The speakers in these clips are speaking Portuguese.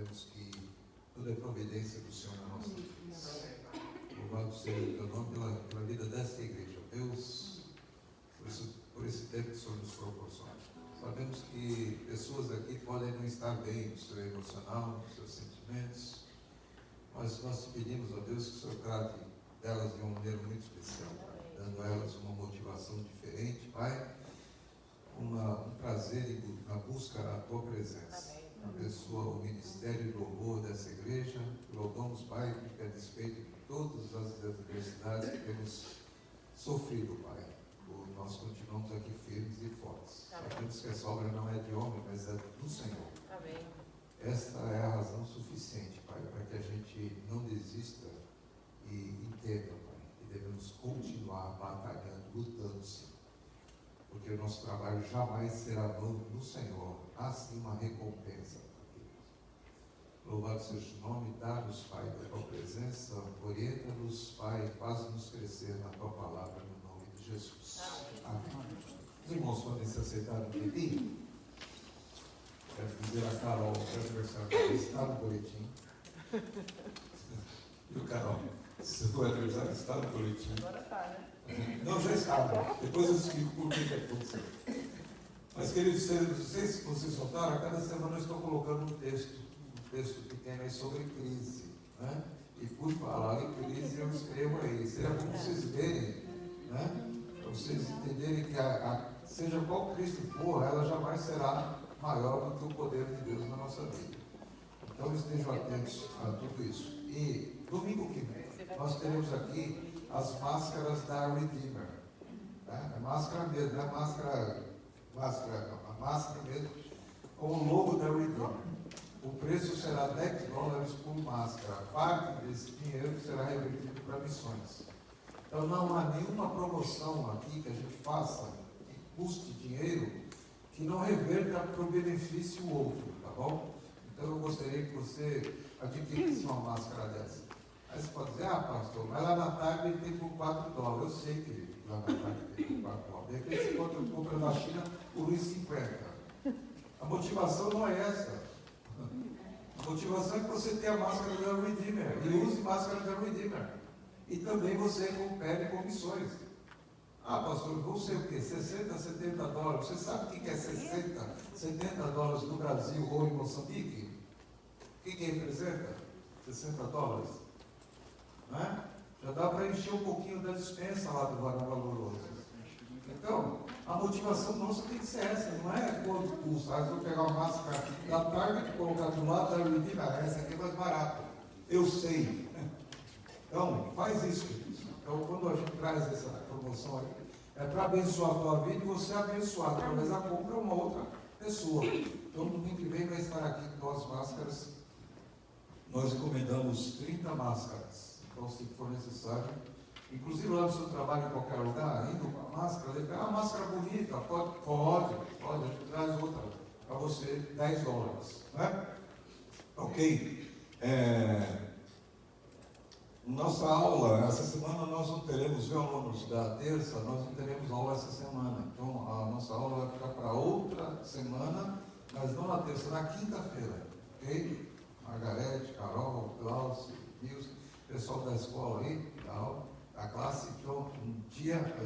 sabemos que toda é providência do Senhor na nossa vida. Louvado seja o teu nome pela vida desta igreja. Deus, por esse tempo que o Senhor nos proporciona. Sabemos que pessoas aqui podem não estar bem no seu emocional, nos seus sentimentos, mas nós te pedimos, ó Deus, que o Senhor trate delas de uma maneira muito especial, dando a elas uma motivação diferente, Pai, um prazer na busca da Tua presença. Abençoa o ministério e louvor dessa igreja. Louvamos, Pai, que a despeito de todas as adversidades que temos sofrido, Pai, nós continuamos aqui firmes e fortes. Sabemos que essa obra não é de homem, mas é do Senhor. Amém. Esta é a razão suficiente, Pai, para que a gente não desista e entenda, Pai, que devemos continuar batalhando, lutando, sim. Porque o nosso trabalho jamais será no Senhor, há sim uma recompensa. Louvado seja o nome, dá-nos, Pai, da Tua presença, orienta-nos, Pai, faz-nos crescer na Tua palavra, no nome de Jesus. Amém. Os irmãos podem se aceitar no boletim? Quero dizer a Carol, que o aniversário dela está no boletim. Viu, Carol? Se o aniversário está no boletim. Agora está, né? Não, já estava. Depois eu explico por que aconteceu. Mas, queridos, não sei se vocês notaram, a cada semana eu estou colocando um texto pequeno aí sobre crise. Né? E por falar em crise, eu escrevo aí. Seria bom vocês verem, né? Para vocês entenderem que seja qual crise for, ela jamais será maior do que o poder de Deus na nossa vida. Então estejam atentos a tudo isso. E domingo que vem, nós teremos aqui as máscaras da Redeemer. Né? É máscara mesmo, não é a máscara mesmo, com o logo da Redeemer. O preço será $10 por máscara. Parte desse dinheiro será revertido para missões. Então não há nenhuma promoção aqui que a gente faça que custe dinheiro que não reverta para o benefício outro, tá bom? Então eu gostaria que você adquirisse uma máscara dessa. Aí você pode dizer, pastor, mas lá na tarde ele tem por $4. Eu sei que lá na tarde tem por $4. De repente você compra na China por R$1,50. A motivação não é essa. A motivação é que você tenha a máscara da Redeemer e use máscara da Redeemer. E também você recupere comissões. Pastor, vão ser o quê? $60, $70? Você sabe o que é $60, $70 no Brasil ou em Moçambique? O que representa? $60? Não é? Já dá para encher um pouquinho da dispensa lá do Varão Valoroso. Então, a motivação nossa tem que ser essa, não é quanto custa. Eu vou pegar uma máscara da Target e colocar do lado da Redeemer, essa aqui é mais barata. Eu sei. Então, faz isso, queridos. Então, quando a gente traz essa promoção aqui, é para abençoar a tua vida e você abençoar através da compra uma outra pessoa. Então, no domingo que vem vai estar aqui com as máscaras. Nós encomendamos 30 máscaras. Então, se for necessário, inclusive lá no seu trabalho, em qualquer lugar, indo com a máscara, ele pega uma máscara bonita, pode, a gente traz outra para você, $10. Né? Ok? Nossa aula, essa semana nós não teremos, viu, alunos, da terça, nós não teremos aula essa semana. Então, a nossa aula vai ficar para outra semana, mas não na terça, na quinta-feira. Ok? Margarete, Carol, Glaucio, Nilson, pessoal da escola aí, da classe. Então,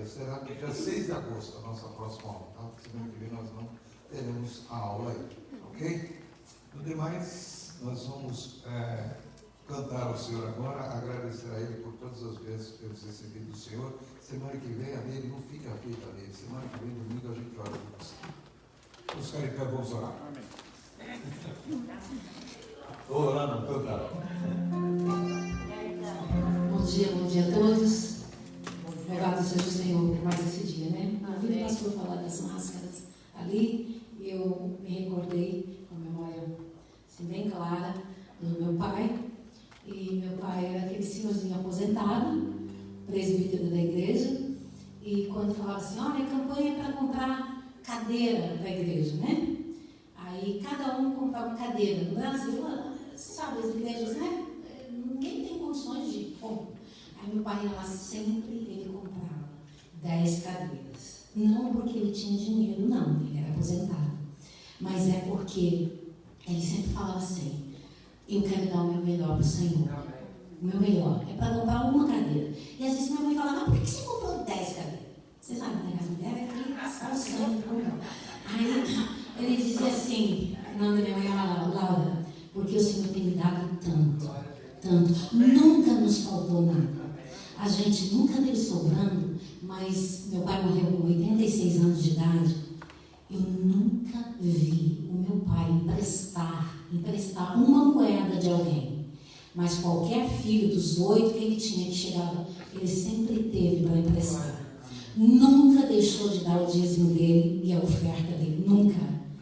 será no dia 6 de agosto, a nossa próxima aula. Tá? Semana que vem nós não teremos a aula aí. Ok? No demais, nós vamos cantar ao Senhor agora, agradecer a Ele por todas as vezes que temos recebido do Senhor. Semana que vem a dele, não fica feita nele. Semana que vem, domingo, a gente ora com você. Vamos ficar em pé, vamos orar. Estou orando, cantar. Bom dia a todos. Louvado seja o Senhor por mais esse dia, né? A vida pastor falar das máscaras ali, e eu me recordei, com a memória assim, bem clara, do meu pai. E meu pai era aquele senhorzinho aposentado, presbítero da igreja, e quando falava assim, olha, campanha para comprar cadeira para a igreja, né? Aí cada um comprava uma cadeira. No Brasil, sabe, as igrejas, né? Ninguém tem condições de comprar. Aí meu pai ia lá sempre, ele comprava 10 cadeiras. Não porque ele tinha dinheiro, não, ele era aposentado. Mas é porque ele sempre falava assim, eu quero dar o meu melhor para o Senhor. O meu melhor é para comprar uma cadeira. E às vezes minha mãe fala, mas por que você comprou 10 cadeiras? Você sabe, né? As mulheres aqui só o sangue. Aí ele dizia assim, o nome da minha mãe era Laura, porque o Senhor tem me dado tanto, tanto. Nunca nos faltou nada. A gente nunca teve sobrando, mas meu pai morreu com 86 anos de idade. Eu nunca vi o meu pai emprestar uma moeda de alguém. Mas qualquer filho dos 8 que ele tinha que chegava, ele sempre teve para emprestar. Nunca deixou de dar o dízimo dele e a oferta dele. Nunca.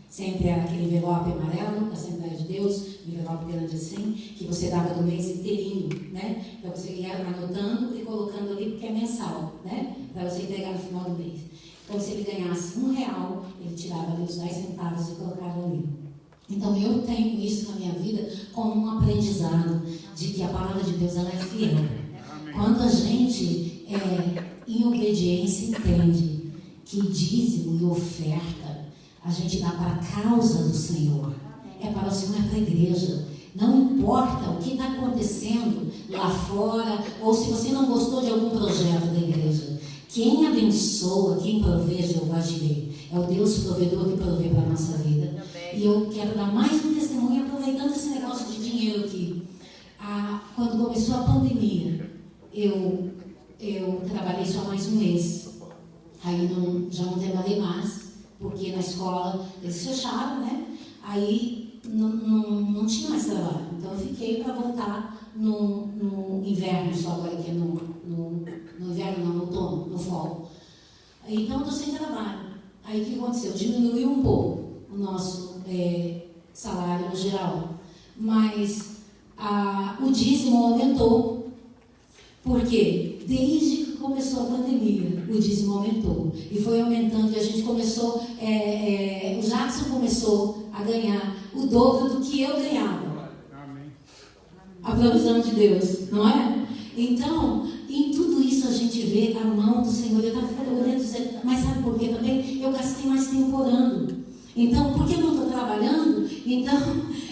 Sempre era aquele envelope amarelo da Assembleia de Deus, um envelope grande assim, que você dava do mês inteirinho, né? Então você ia anotando e colocando ali, porque é mensal, né? Para você entregar no final do mês. Então se ele ganhasse R$1, ele tirava ali os 10 centavos e colocava ali. Então eu tenho isso na minha vida como um aprendizado de que a palavra de Deus ela é fiel. Quando a gente em obediência entende que dízimo e oferta a gente dá para a causa do Senhor, é para o Senhor, é para a igreja. Não importa o que está acontecendo lá fora, ou se você não gostou de algum projeto da igreja. Quem abençoa, quem provê, Jeová Jireh, é o Deus provedor que provê para a nossa vida. E eu quero dar mais um testemunho, aproveitando esse negócio de dinheiro aqui. Quando começou a pandemia, eu trabalhei só mais um mês. Aí já não trabalhei mais, porque na escola eles fecharam, né? Aí não tinha mais trabalho. Então eu fiquei para voltar no inverno, só agora que é no inverno, não, no outono, no fall. Então eu estou sem trabalho. Aí o que aconteceu? Diminuiu um pouco o nosso salário no geral. Mas o dízimo aumentou. Por quê? Desde que começou a pandemia, o dízimo aumentou. E foi aumentando e a gente começou, o Jackson começou a ganhar o dobro do que eu ganhava. Amém. A provisão de Deus, não é? Então, em tudo isso a gente vê a mão do Senhor. Eu estava olhando e dizendo, mas sabe por quê também? Eu gastei mais tempo orando. Então, porque eu não estou trabalhando, então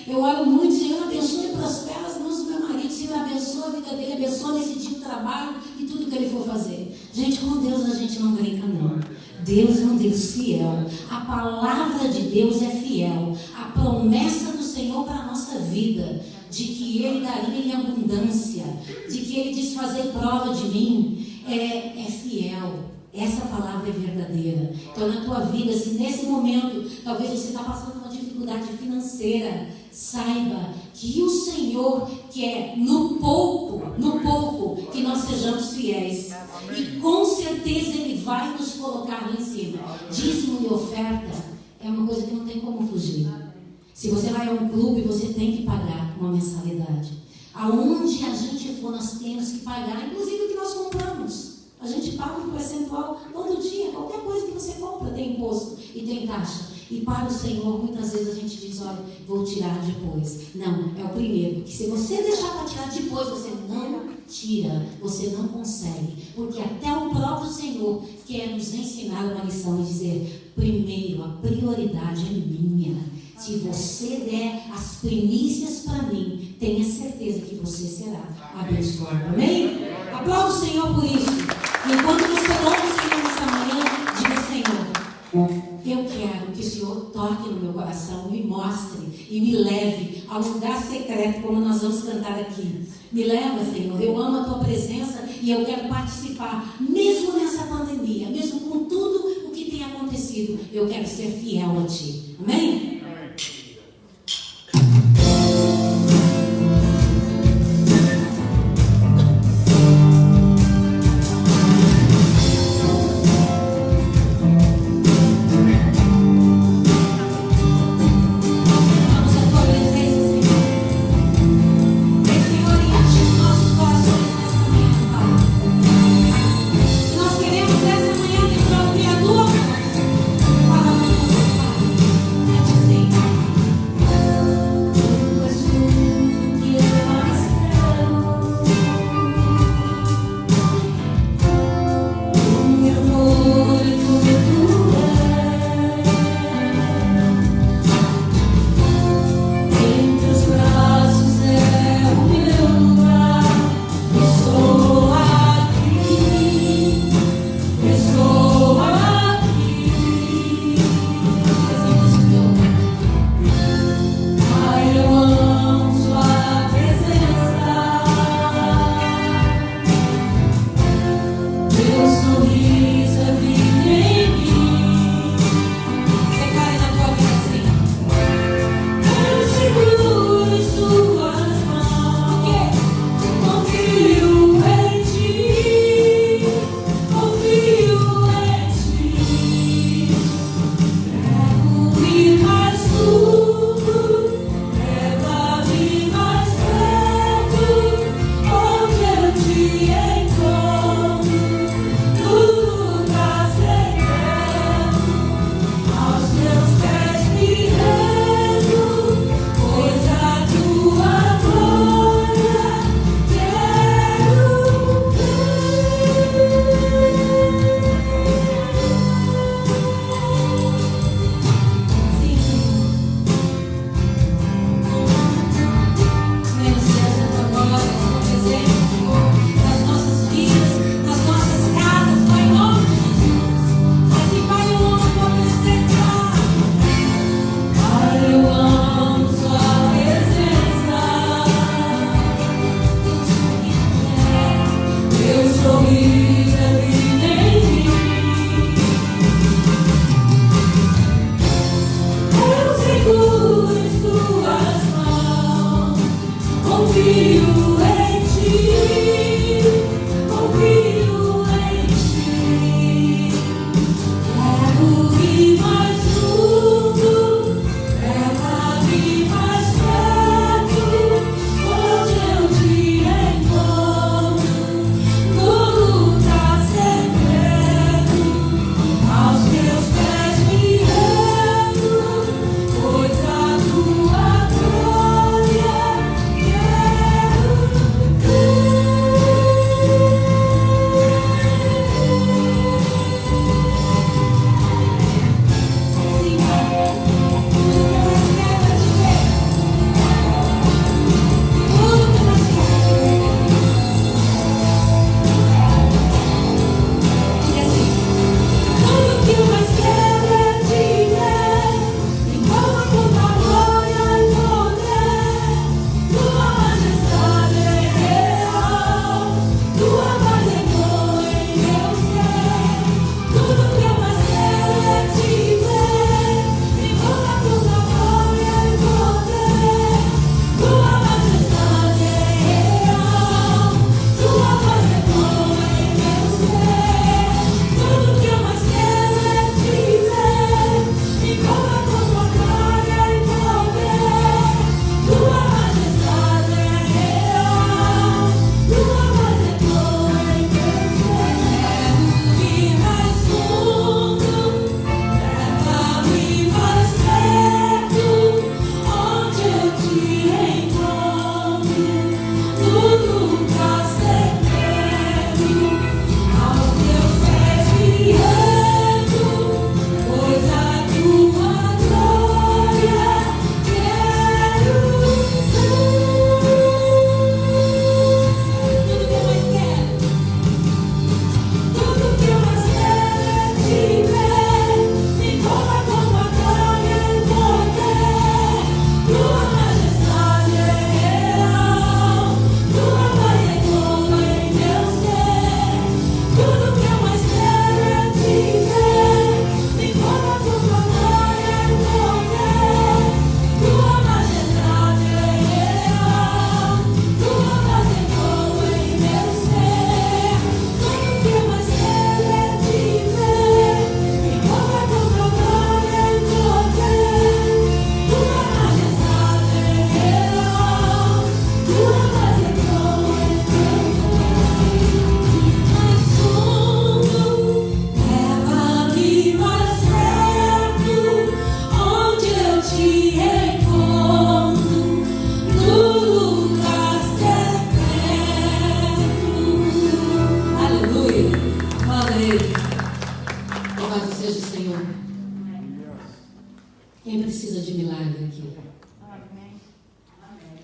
eu oro muito, Senhor, abençoe e prospera as mãos do meu marido, Senhor, abençoe a vida dele, abençoe nesse dia de trabalho e tudo que ele for fazer. Gente, com Deus a gente não brinca, não. Deus é um Deus fiel. A palavra de Deus é fiel. A promessa do Senhor para a nossa vida, de que Ele daria em abundância, de que Ele diz fazer prova de mim, é fiel. Essa palavra é verdadeira. Então, na tua vida, se nesse momento, talvez você está passando por uma dificuldade financeira, saiba que o Senhor quer, no pouco, que nós sejamos fiéis. E com certeza Ele vai nos colocar lá em cima. Dízimo e oferta é uma coisa que não tem como fugir. Se você vai a um clube, você tem que pagar uma mensalidade. Aonde a gente for, nós temos que pagar, inclusive o que nós compramos. A gente paga um percentual todo dia. Qualquer coisa que você compra tem imposto e tem taxa. E para o Senhor, muitas vezes a gente diz, olha, vou tirar depois. Não, é o primeiro. Que se você deixar para tirar depois, você não tira, você não consegue. Porque até o próprio Senhor quer nos ensinar uma lição e dizer, primeiro, a prioridade é minha. Se você der as primícias para mim, tenha certeza que você será abençoado. Amém? Aplauda o Senhor por isso. Enquanto você louva o Senhor nessa manhã, diga, Senhor, eu quero que o Senhor toque no meu coração, me mostre e me leve ao lugar secreto, como nós vamos cantar aqui. Me leva, Senhor, eu amo a tua presença e eu quero participar, mesmo nessa pandemia, mesmo com tudo o que tem acontecido, eu quero ser fiel a ti. Amém?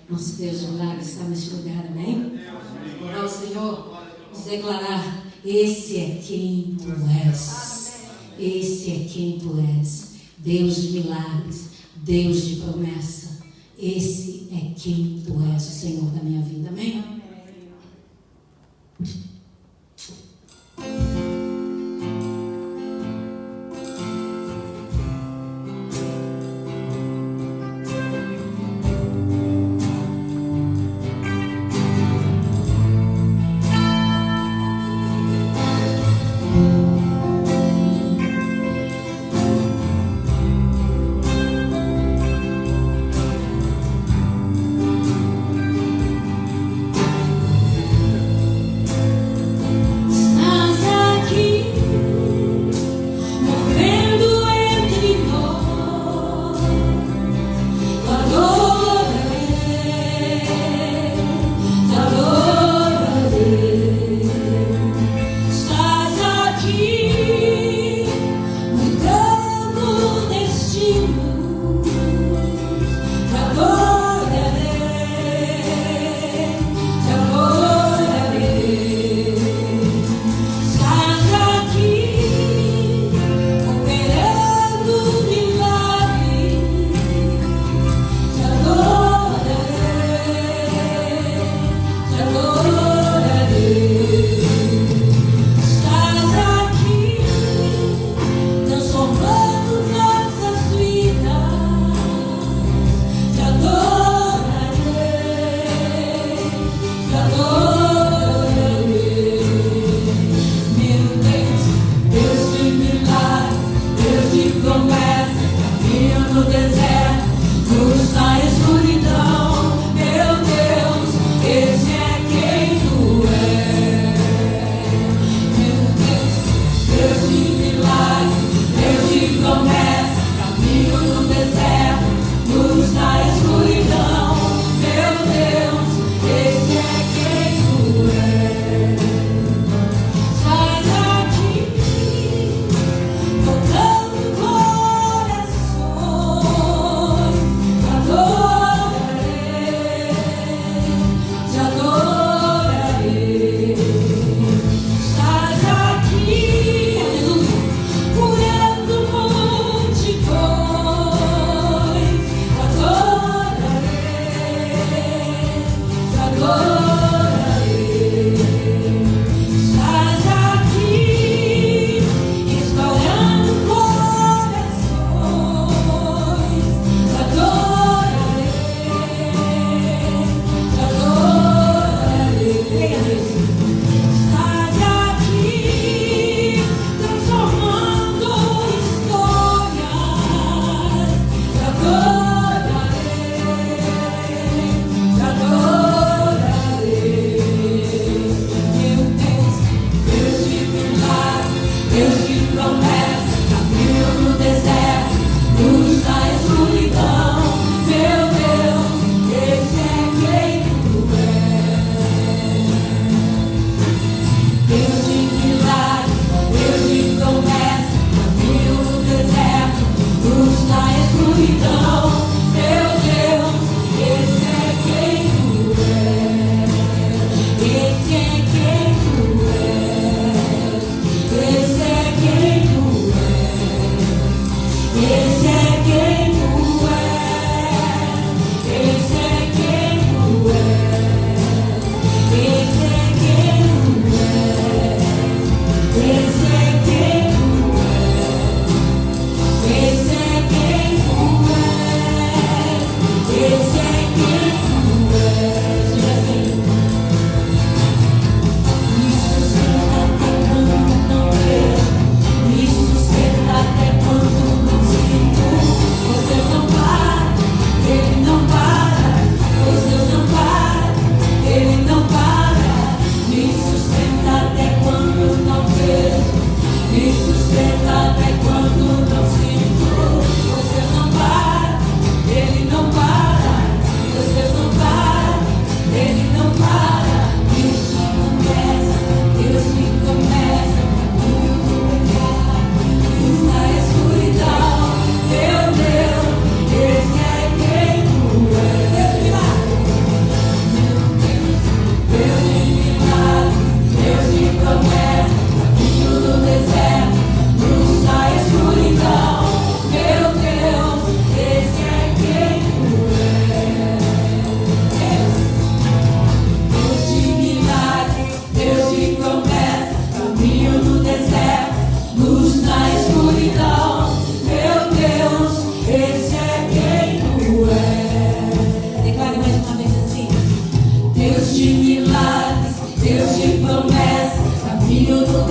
Nosso Deus de milagre está neste lugar, amém? Orar ao Senhor, nos declarar: esse é quem tu és. Esse é quem tu és. Deus de milagres, Deus de promessa. Esse é quem tu és, o Senhor da minha vida, amém?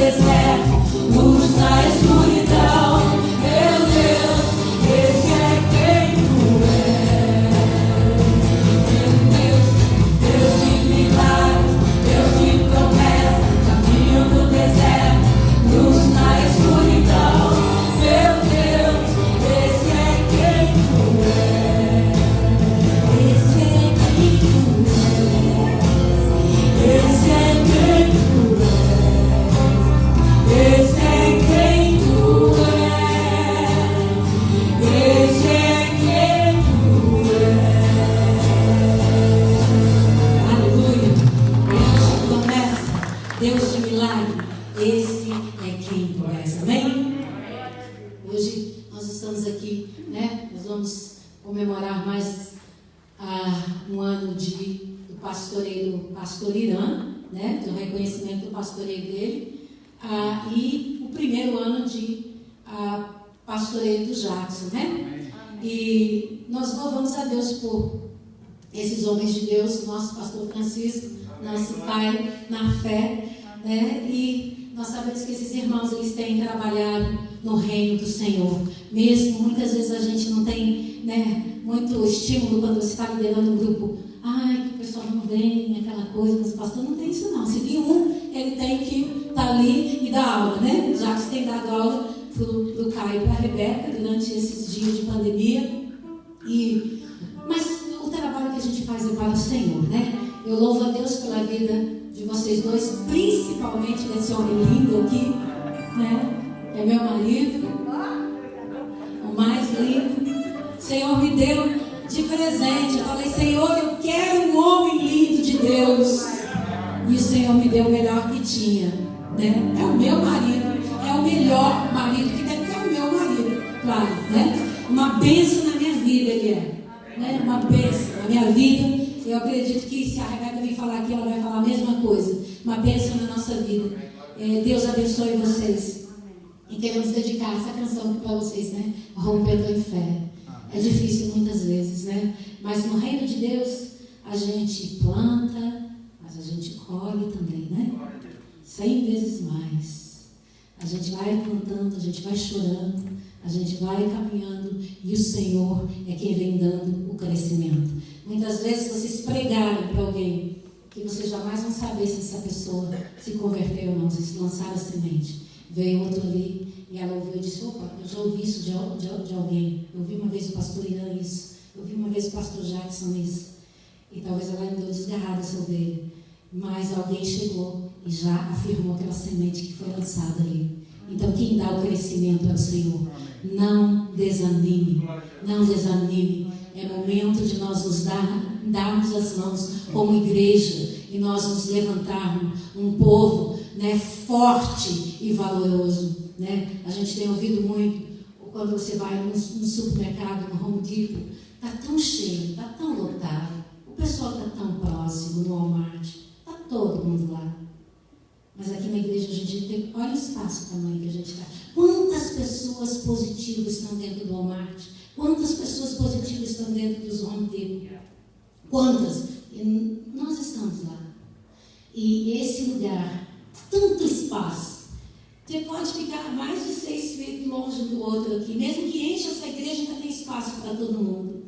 deserto, luz na escuridão. Meu Deus, esse é quem tu és. Meu Deus, Deus de milagres, Deus de promessa, caminho do deserto, luz na escuridão. Meu Deus, esse é quem tu és. Esse é quem tu és. Esse é quem tu és. Esse é quem tu és. Esse é quem tu és. Aleluia. Deus de promessa, Deus de milagre. Esse é quem tu és. Amém? Hoje nós estamos aqui, né? Nós vamos comemorar mais um ano do pastoreio do pastor Irã, né? Do reconhecimento do pastoreio dele. E o primeiro ano de pastoreio do Jackson, né? E nós louvamos a Deus por esses homens de Deus, nosso pastor Francisco, nosso pai na fé, né? E nós sabemos que esses irmãos, eles têm trabalhado no reino do Senhor. Mesmo muitas vezes a gente não tem, né, muito estímulo quando você está liderando um grupo. Ai, que o pessoal não vem, aquela coisa, mas o pastor não tem isso não. Se vir ele tem que estar ali e dar aula, né? Já que você tem dado aula para o Caio e para a Rebeca durante esses dias de pandemia. Mas o trabalho que a gente faz é para o Senhor, né? Eu louvo a Deus pela vida de vocês dois, principalmente desse homem lindo aqui, né? É meu marido, o mais lindo. O Senhor me deu de presente. Eu falei, Senhor, eu quero um homem lindo de Deus. E o Senhor me deu o melhor que tinha, né? É o meu marido, é o melhor marido que tem, é o meu marido, claro, né? Uma bênção na minha vida ele é, né? Uma bênção na minha vida. Eu acredito que se a Rebeca vir falar aqui, ela vai falar a mesma coisa. Uma bênção na nossa vida. Deus abençoe vocês. E queremos dedicar essa canção aqui para vocês, né? Rompendo em fé. É difícil muitas vezes, né? Mas no reino de Deus, a gente planta, mas a gente colhe também, né? 100 vezes mais. A gente vai plantando, a gente vai chorando, a gente vai caminhando e o Senhor é quem vem dando o crescimento. Muitas vezes vocês pregaram para alguém que vocês jamais vão saber se essa pessoa se converteu ou não, vocês lançaram a semente. Veio outro ali e ela ouviu e disse, opa, eu já ouvi isso de alguém. Eu ouvi uma vez o pastor Irã isso, eu ouvi uma vez o pastor Jackson isso. E talvez ela andou desgarrada essa ovelha. Mas alguém chegou e já afirmou aquela semente que foi lançada ali. Então quem dá o crescimento é o Senhor. Não desanime, não desanime. É momento de nós nos darmos as mãos como igreja e nós nos levantarmos um povo, né, forte e valoroso, né? A gente tem ouvido muito quando você vai no supermercado, no Home Depot, está tão cheio, está tão lotado, o pessoal está tão próximo no Walmart, está todo mundo lá. Mas aqui na igreja a gente tem, olha o espaço, o tamanho que a gente está. Quantas pessoas positivas estão dentro do Walmart? Quantas pessoas positivas estão dentro dos Home Depot? Quantas? E nós estamos lá. E esse lugar, tanto espaço. Você pode ficar mais de 6 feet longe do outro aqui. Mesmo que enche essa igreja, ainda tem espaço para todo mundo.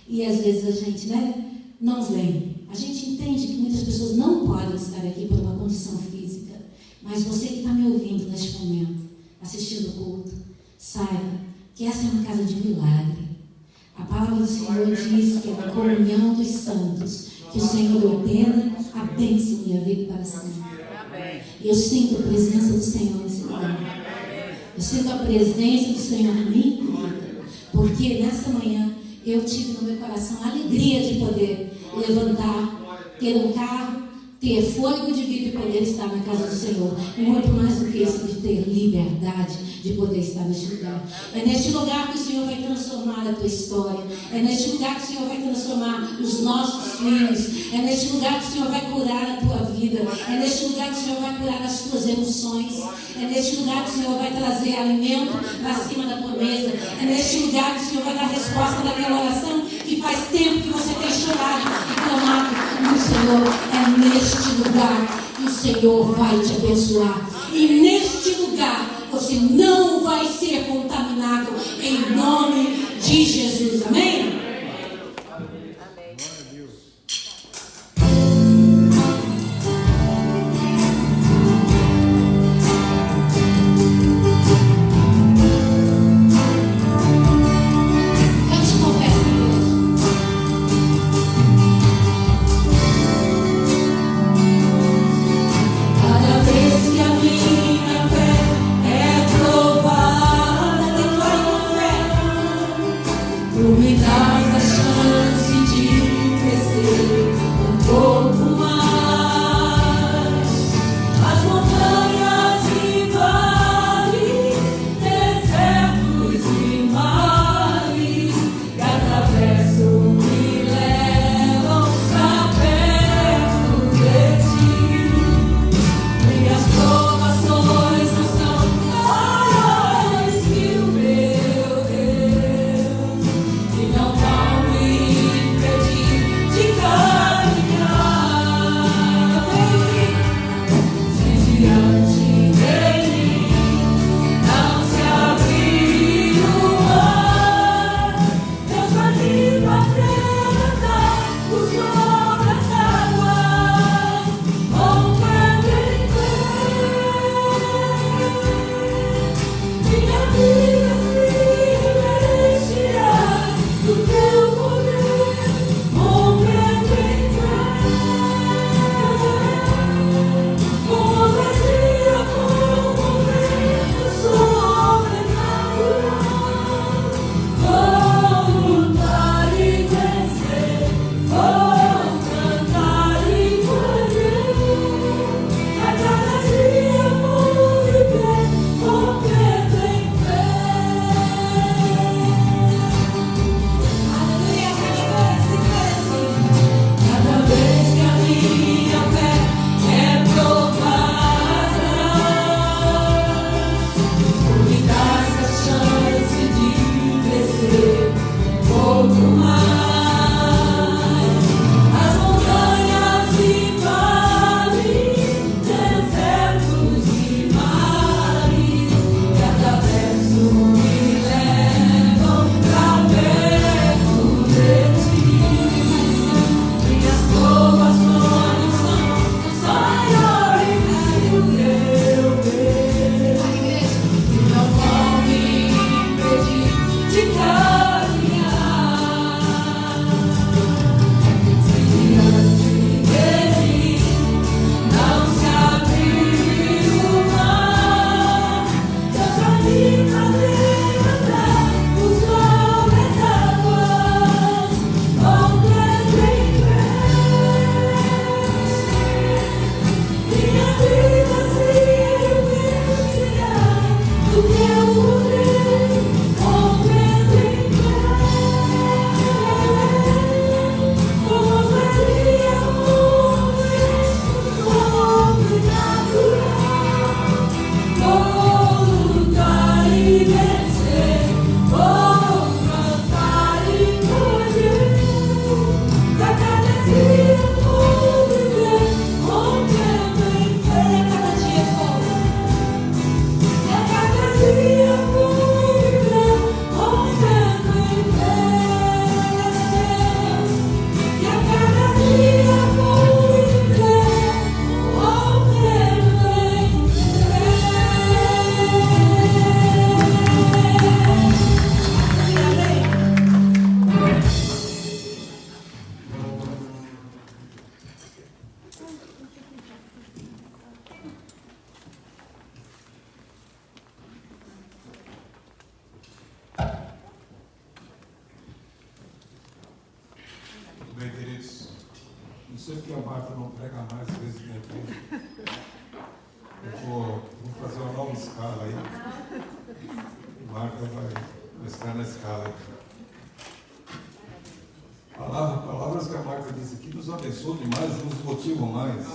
E às vezes a gente, né, não vem. A gente entende que muitas pessoas não podem estar aqui por uma condição física. Mas você que está me ouvindo neste momento, assistindo o culto, saiba que essa é uma casa de milagre. A palavra do Senhor diz que é a comunhão dos santos, que o Senhor ordena a bênção e a vida para sempre. Eu sinto a presença do Senhor nesse lugar. Eu sinto a presença do Senhor na minha vida. Porque nessa manhã eu tive no meu coração a alegria de poder levantar, ter um carro, ter fôlego de vida e poder estar na casa do Senhor. E muito mais do que isso, de ter liberdade de poder estar neste lugar. É neste lugar que o Senhor vai transformar a tua história. É neste lugar que o Senhor vai transformar os nossos filhos. É neste lugar que o Senhor vai curar a tua vida. É neste lugar que o Senhor vai curar as tuas emoções. É neste lugar que o Senhor vai trazer alimento para cima da tua mesa. É neste lugar que o Senhor vai dar resposta daquela oração que faz tempo que você tem chorado e clamado no Senhor. É neste lugar que o Senhor vai te abençoar. E neste você não vai ser contaminado em nome de Jesus. Amém? sei que a Marta não prega mais vezes na igreja. Eu vou fazer uma nova escala aí. Marta vai estar na escala aí. Palavras que a Marta disse aqui nos abençoam demais, nos motivam mais.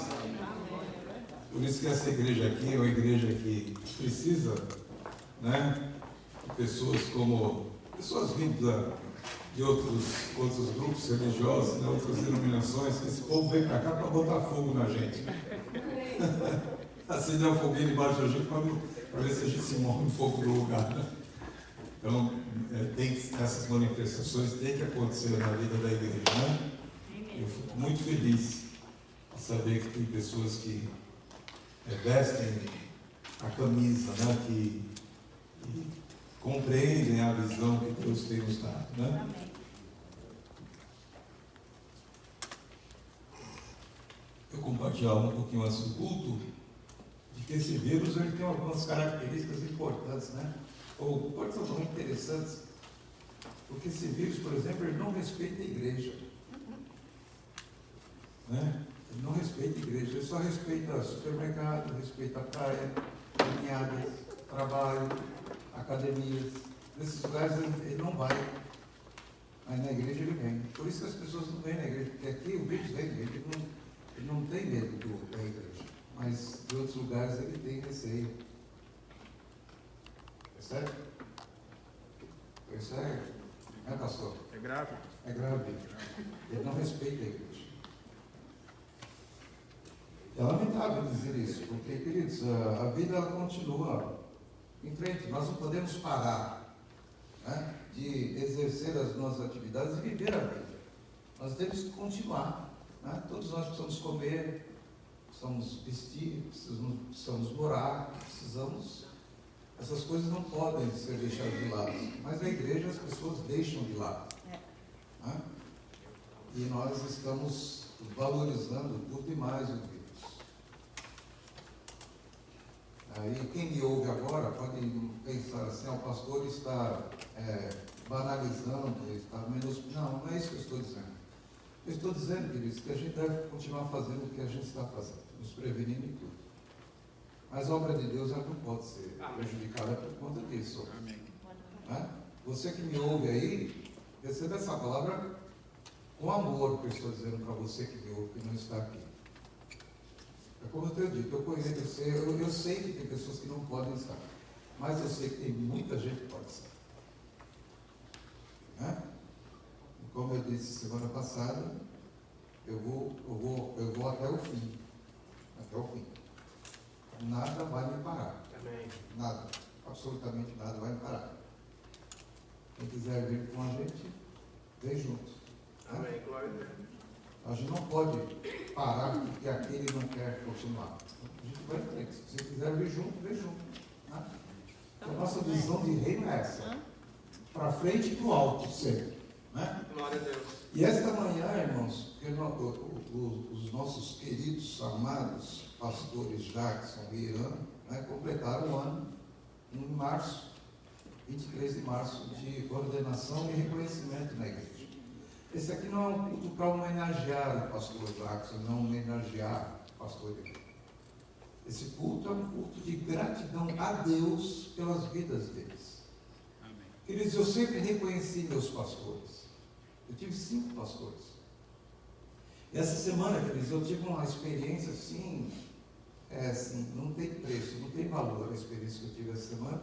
Por isso que essa igreja aqui é uma igreja que precisa, né, de pessoas vindas de outros grupos religiosos, né, outras denominações, que esse povo vem para cá para botar fogo na gente. acender a fogueira embaixo da gente para ver se a gente se move um pouco do lugar. Né? Então, essas manifestações têm que acontecer na vida da igreja. Né? Eu fico muito feliz de saber que tem pessoas que vestem a camisa, né? que compreendem a visão que Deus tem nos dado. Né? Eu compartilhar um pouquinho antes do culto, de que esse vírus ele tem algumas características importantes, né? Ou importantes não interessantes, porque esse vírus, por exemplo, ele não respeita a igreja. Né? Ele não respeita a igreja, ele só respeita supermercado, respeita a praia, caminhadas, trabalho, academias. Nesses lugares ele não vai, mas na igreja ele vem. Por isso que as pessoas não vêm na igreja, porque aqui o vírus vem, ele não tem medo da igreja, mas de outros lugares ele tem receio. É sério? É sério? É, pastor? É grave. É grave. Ele não respeita a igreja. É lamentável dizer isso, porque, queridos, a vida ela continua em frente. Nós não podemos parar, né, de exercer as nossas atividades e viver a vida. Nós temos que continuar. Né? Todos nós precisamos comer, precisamos vestir, precisamos morar, precisamos. Essas coisas não podem ser deixadas de lado. Mas na igreja as pessoas deixam de lado. Né? E nós estamos valorizando por demais o vírus. Aí quem me ouve agora pode pensar assim, o pastor está banalizando, está menos. Não é isso que eu estou dizendo. Eu estou dizendo, queridos, que a gente deve continuar fazendo o que a gente está fazendo, nos prevenindo em tudo. Mas a obra de Deus ela não pode ser prejudicada por conta disso. Amém. Né? Você que me ouve aí, receba essa palavra com amor que eu estou dizendo para você que me ouve, que não está aqui. É como eu tenho dito, eu sei que tem pessoas que não podem estar, mas eu sei que tem muita gente que pode estar. Né? E como eu disse semana passada, eu vou até o fim. Até o fim. Nada vai me parar. Amém. Nada. Absolutamente nada vai me parar. Quem quiser vir com a gente, vem junto. Né? Amém. Glória a Deus. A gente não pode parar porque aquele não quer continuar. A gente vai em frente. Se você quiser vir junto, vem junto. Né? A nossa visão de reino é essa. Para frente e para o alto sempre. Né? Glória a Deus. E esta manhã, irmãos, os nossos queridos, amados pastores Jackson e Irã, né, completaram o ano em março, 23 de março, de ordenação e reconhecimento na igreja. Esse aqui não é um culto para homenagear o pastor Jackson, não homenagear o pastor Irã. Esse culto é um culto de gratidão a Deus pelas vidas deles. Amém. Queridos, eu sempre reconheci meus pastores. Eu tive 5 pastores. E essa semana, queridos, eu tive uma experiência assim, não tem preço, não tem valor a experiência que eu tive essa semana.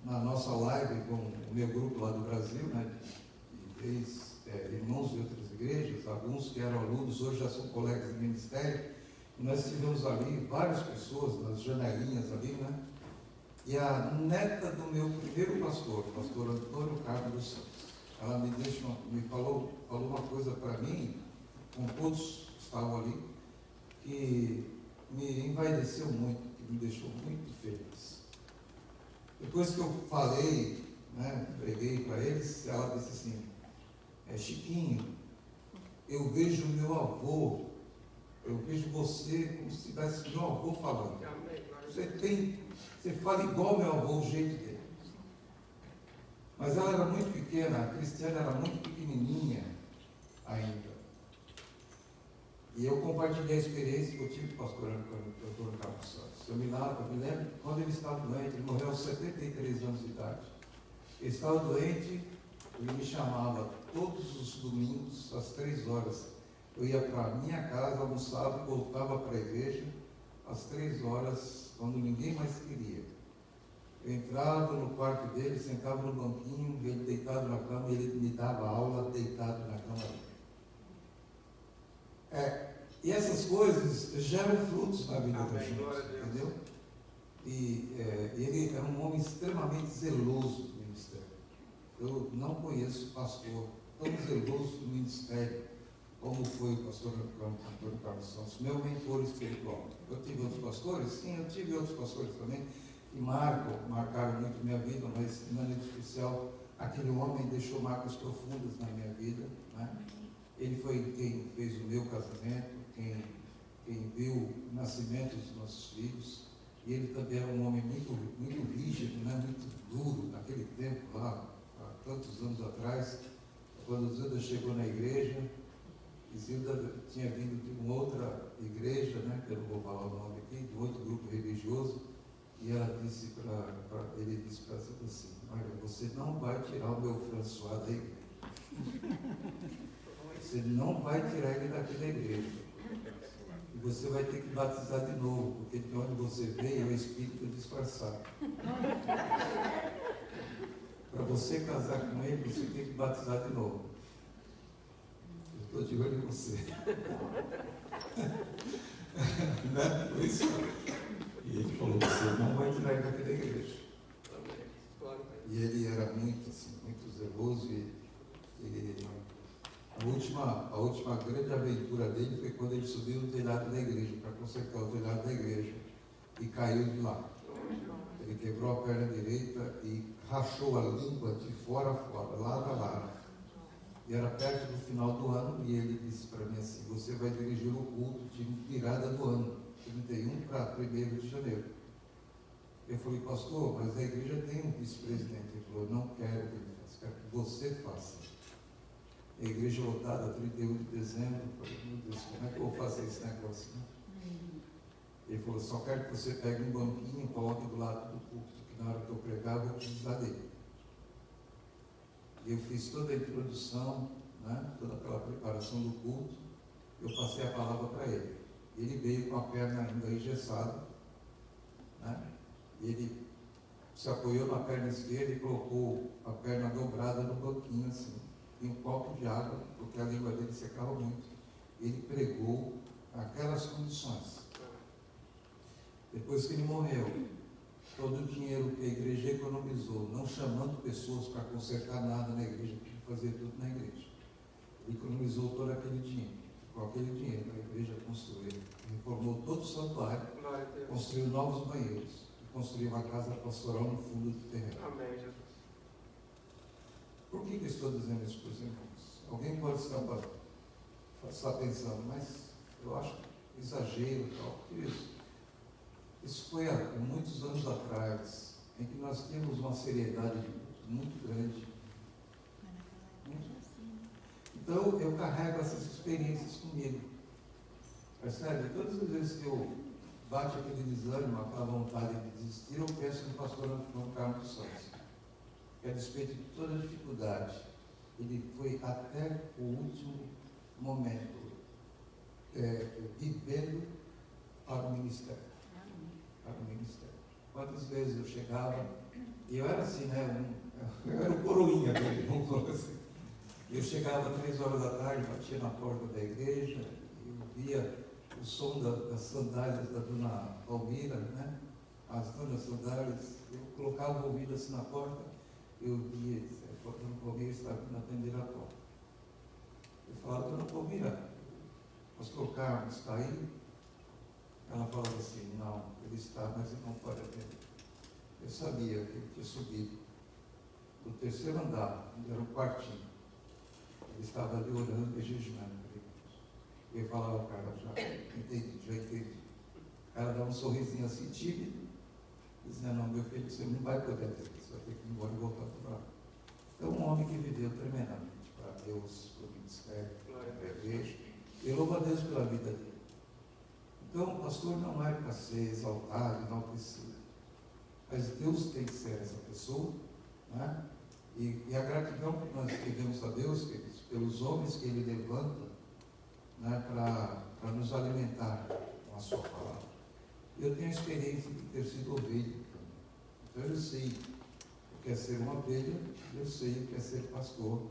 Na nossa live com o meu grupo lá do Brasil, né, de 3 irmãos de outras igrejas, alguns que eram alunos, hoje já são colegas de ministério, e nós tivemos ali várias pessoas nas janelinhas ali, né? E a neta do meu primeiro pastor, o pastor Antônio Carlos dos Santos, ela me falou uma coisa para mim, com todos que estavam ali, que me envaideceu muito, que me deixou muito feliz. Depois que eu falei, né, preguei para eles, ela disse assim, Chiquinho, eu vejo meu avô, eu vejo você como se tivesse meu avô falando. Você fala igual meu avô, o jeito dele. Mas ela era muito pequena, a Cristiana era muito pequenininha ainda. E eu compartilhei a experiência que eu tive com o pastor Antônio Carlos Santos. Eu me lembro quando ele estava doente, ele morreu aos 73 anos de idade. Ele estava doente, ele me chamava todos os domingos, às 3 horas. Eu ia para a minha casa, almoçava e voltava para a igreja, às 3 horas, quando ninguém mais queria. Eu entrava no quarto dele, sentava no banquinho, ele deitado na cama, e ele me dava aula deitado na cama dele. E essas coisas geram frutos na vida da Amém, gente, glória a Deus. entendeu? E ele é um homem extremamente zeloso do ministério. Eu não conheço pastor tão zeloso do ministério como foi o pastor Antônio Carlos Santos, meu mentor espiritual. Eu tive outros pastores? Sim, eu tive outros pastores também, que marcaram muito minha vida, mas de maneira especial, aquele homem deixou marcas profundas na minha vida, né? Ele foi quem fez o meu casamento, quem viu o nascimento dos nossos filhos, e ele também era um homem muito, muito rígido, né? Muito duro, naquele tempo lá, há tantos anos atrás, quando Zilda chegou na igreja. E Zilda tinha vindo de uma outra igreja, né, que eu não vou falar o nome aqui, de outro grupo religioso, e ela disse ele disse para Zilda assim: olha, você não vai tirar o meu François da igreja. Você não vai tirar ele daqui da igreja. E você vai ter que batizar de novo, porque de onde você veio é o espírito disfarçado. Para você casar com ele, você tem que batizar de novo. Eu estou de olho em você. Né? Por isso. E ele falou: você não vai tirar ele daqui da igreja. E ele era muito, assim, muito zeloso. A última grande aventura dele foi quando ele subiu no telhado da igreja, para consertar o telhado da igreja, e caiu de lá. Ele quebrou a perna direita e rachou a língua de fora a fora, lado a lado. E era perto do final do ano, e ele disse para mim assim: você vai dirigir o culto de virada do ano, 31 para 1º de janeiro. Eu falei: pastor, mas a igreja tem um vice-presidente. Ele falou: não quero que ele faça, quero que você faça. A igreja lotada 31 de dezembro. Eu falei: meu Deus, como é que eu vou fazer esse negócio? Né? Ele falou: só quero que você pegue um banquinho e coloque do lado do culto, que na hora que eu pregar eu vou precisar dele. Eu fiz toda a introdução, né, toda aquela preparação do culto, eu passei a palavra para ele. Ele veio com a perna ainda engessada, né, e ele se apoiou na perna esquerda e colocou a perna dobrada no banquinho assim, e um copo de água, porque a língua dele secava muito. Ele pregou aquelas condições. Depois que ele morreu, todo o dinheiro que a igreja economizou, não chamando pessoas para consertar nada na igreja, para fazer tudo na igreja. Ele economizou todo aquele dinheiro. Com aquele dinheiro, a igreja construiu, reformou todo o santuário, construiu novos banheiros e construiu uma casa pastoral no fundo do terreno. Amém, Jesus. Por que eu estou dizendo isso para os irmãos? Alguém pode estar pensando, mas eu acho exagero e tal. Isso foi há muitos anos atrás, em que nós tínhamos uma seriedade muito grande. Então, eu carrego essas experiências comigo. Percebe? Todas as vezes que eu bato aquele desânimo, aquela vontade de desistir, eu penso no pastor Antônio Carlos Santos, que a despeito de toda a dificuldade, ele foi até o último momento vivendo para o ministério. Para o ministério. Quantas vezes eu chegava, e eu era assim, né? Eu era o coroinha dele, vamos colocar assim. Eu chegava 3 horas da tarde, batia na porta da igreja, e eu via o som das sandálias da dona Palmira, né? As donas sandálias, eu colocava o ouvido assim na porta, eu via, a dona Palmira estava vindo atender a porta. Eu falava: dona Palmira, pastor Carlos está aí? Ela falava assim: não, ele está, mas ele não pode atender. Eu sabia que ele tinha subido do 3º andar, onde era um quartinho. Ele estava ali orando e jejuando. Eu falava: cara, já entendi. Ela dava um sorrisinho assim tímido, dizendo: não, meu filho, você não vai poder atender, você vai ter que ir embora e voltar para lá. Então, um homem que viveu tremendamente para Deus, para o ministério, para a igreja. Eu louvo a Deus pela vida dele. Então, o pastor não é para ser exaltado, enaltecido. Mas Deus tem que ser essa pessoa, né? E a gratidão que nós devemos a Deus, queridos, pelos homens que Ele levanta, né, para nos alimentar com a sua palavra. Eu tenho a experiência de ter sido ovelha também. Então eu sei o que é ser uma ovelha, eu sei o que é ser pastor.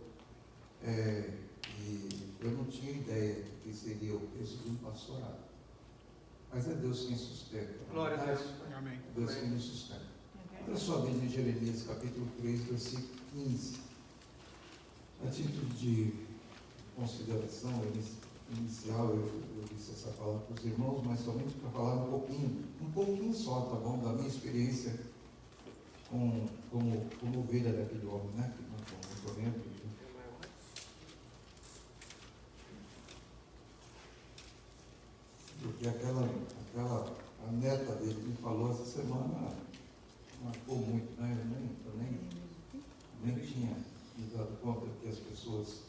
E eu não tinha ideia do que seria o texto de um pastorado. Mas é Deus quem sustenta. Glória a Deus. Amém. Deus quem nos sustenta. Olha só bem em Jeremias capítulo 3, versículo 15. A título de consideração inicial, eu disse essa palavra para os irmãos, mas somente para falar um pouquinho só, tá bom, da minha experiência como ovelha daquele homem, né? Que não estou lendo. Porque a neta dele me falou essa semana, marcou muito, né? Eu nem tinha me dado conta que as pessoas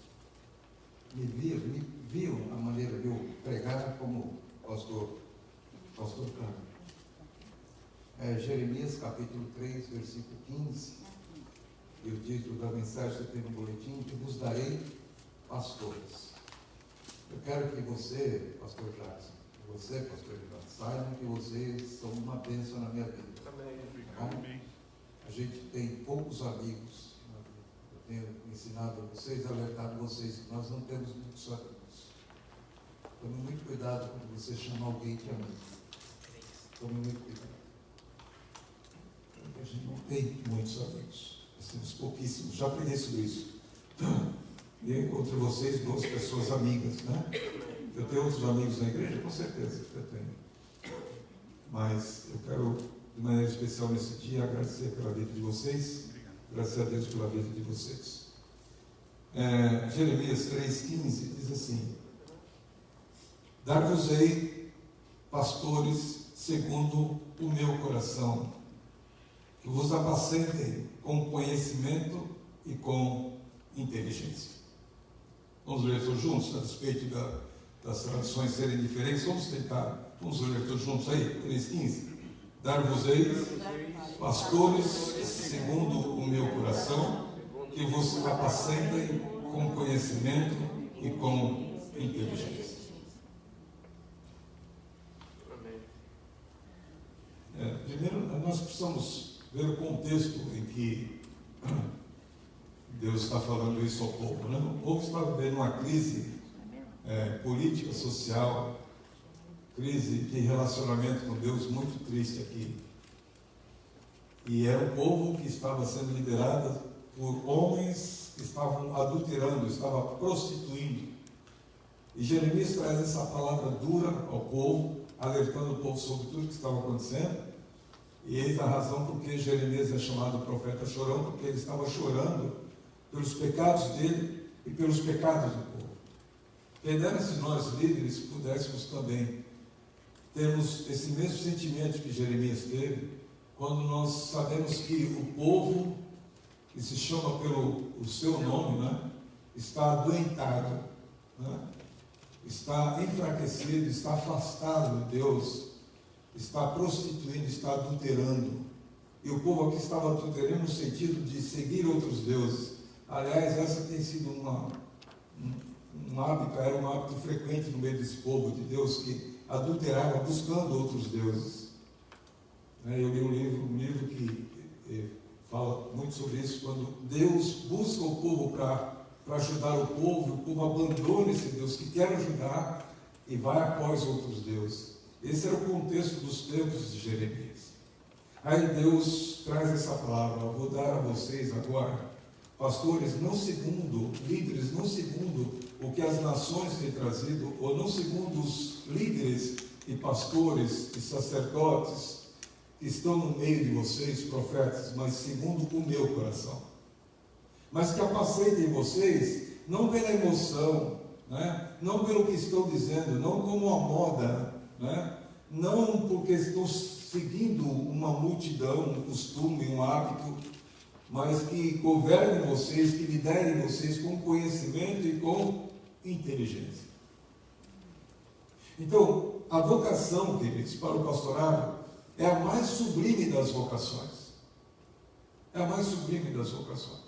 me viam a maneira de eu pregar como pastor Carlos. Jeremias capítulo 3, versículo 15, e o título da mensagem que tem no boletim: que vos darei pastores. Eu quero que você, pastor Jackson, você, pastor Edgar, saibam que vocês são uma bênção na minha vida. Amém. A gente tem poucos amigos. Eu tenho ensinado a vocês, alertado vocês, que nós não temos muitos amigos. Tome muito cuidado quando você chama alguém de amigo. Tome muito cuidado. Porque a gente não tem muitos amigos. Nós temos pouquíssimos. Já aprendi sobre isso. E eu encontro vocês 2 pessoas amigas, né? Eu tenho outros amigos na igreja? Com certeza que eu tenho. Mas eu quero, de maneira especial nesse dia, agradecer pela vida de vocês. Graças a Deus pela vida de vocês. Jeremias 3,15 diz assim: dar-vos-ei pastores segundo o meu coração, que vos apacentem com conhecimento e com inteligência. Vamos ler todos juntos, a despeito das traduções serem diferentes. Vamos ler todos juntos aí, 3,15. Dar-vos-ei pastores segundo o meu coração, que vos apacentem com conhecimento e com inteligência. Primeiro, nós precisamos ver o contexto em que Deus está falando isso ao povo, né? O povo está vivendo uma crise política, social, crise de relacionamento com Deus muito triste aqui. E era um povo que estava sendo liderado por homens que estavam adulterando, estavam prostituindo. E Jeremias traz essa palavra dura ao povo, alertando o povo sobre tudo que estava acontecendo. E eis a razão por que Jeremias é chamado profeta chorão, porque ele estava chorando pelos pecados dele e pelos pecados do povo. Quem dera se nós, líderes, pudéssemos também termos esse mesmo sentimento que Jeremias teve, quando nós sabemos que o povo, que se chama pelo seu nome, né, está adoentado, né, está enfraquecido, está afastado de Deus, está prostituindo, está adulterando. E o povo aqui estava adulterando no sentido de seguir outros deuses. Aliás, essa tem sido um hábito, era um hábito frequente no meio desse povo de Deus, que adulterava buscando outros deuses. Eu li um livro que fala muito sobre isso, quando Deus busca o povo para ajudar o povo abandona esse Deus que quer ajudar e vai após outros deuses. Esse era o contexto dos tempos de Jeremias. Aí Deus traz essa palavra: eu vou dar a vocês agora pastores, não segundo, líderes, não segundo o que as nações têm trazido, ou não segundo os líderes e pastores e sacerdotes que estão no meio de vocês, profetas, mas segundo o meu coração. Mas que apacentem vocês, não pela emoção, né? Não pelo que estão dizendo, não como uma moda, né? Não porque estão seguindo uma multidão, um costume, um hábito, mas que governem vocês, que liderem vocês com conhecimento e com inteligência. Então, a vocação, queridos, para o pastorado é a mais sublime das vocações. É a mais sublime das vocações.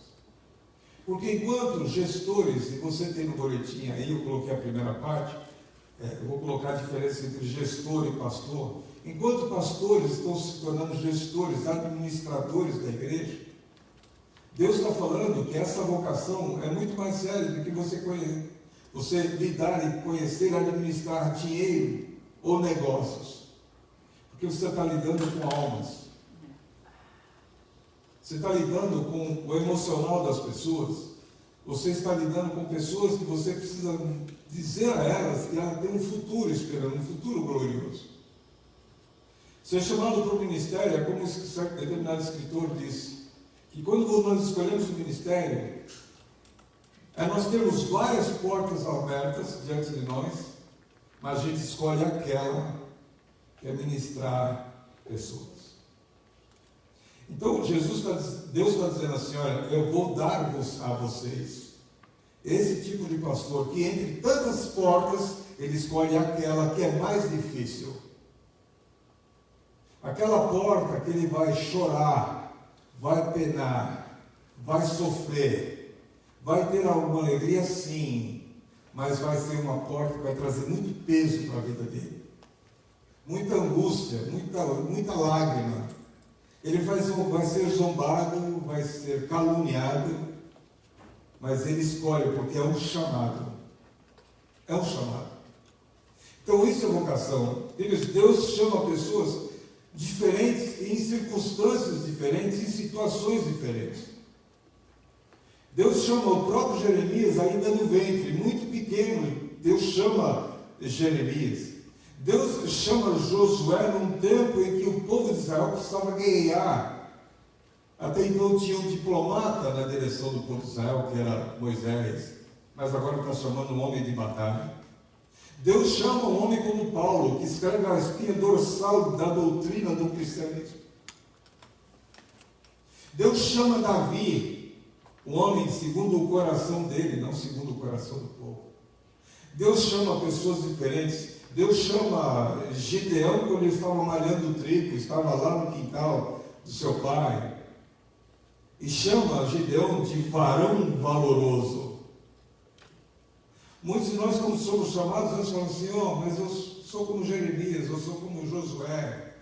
Porque enquanto gestores, e você tem no boletim aí, eu coloquei a primeira parte, eu vou colocar a diferença entre gestor e pastor. Enquanto pastores estão se tornando gestores, administradores da igreja, Deus está falando que essa vocação é muito mais séria do que você você lidar e conhecer administrar dinheiro ou negócios. Porque você está lidando com almas. Você está lidando com o emocional das pessoas. Você está lidando com pessoas que você precisa dizer a elas que ela tem um futuro esperando, um futuro glorioso. Ser chamado para o ministério é como um determinado escritor disse, que quando nós escolhemos o ministério, nós temos várias portas abertas diante de nós, mas a gente escolhe aquela que é ministrar pessoas. Então Deus está dizendo assim, olha, eu vou dar a vocês esse tipo de pastor, que entre tantas portas, ele escolhe aquela que é mais difícil. Aquela porta que ele vai chorar, vai penar, vai sofrer, vai ter alguma alegria sim, mas vai ser uma porta que vai trazer muito peso para a vida dele. Muita angústia, muita lágrima. Ele vai ser zombado, vai ser caluniado, mas ele escolhe porque é um chamado. É um chamado. Então isso é vocação. Deus chama pessoas diferentes, em circunstâncias diferentes, em situações diferentes. Deus chama o próprio Jeremias ainda no ventre, muito pequeno. Deus chama Jeremias. Deus chama Josué num tempo em que o povo de Israel precisava guerrear. Até então tinha um diplomata na direção do povo de Israel, que era Moisés, mas agora está chamando um homem de batalha. Deus chama um homem como Paulo, que escreve a espinha dorsal da doutrina do cristianismo. Deus chama Davi, um homem segundo o coração dele, não segundo o coração do povo. Deus chama pessoas diferentes. Deus chama Gideão quando ele estava malhando o trigo, estava lá no quintal do seu pai. E chama Gideão de varão valoroso. Muitos de nós, quando somos chamados, nós falamos assim, mas eu sou como Jeremias, eu sou como Josué,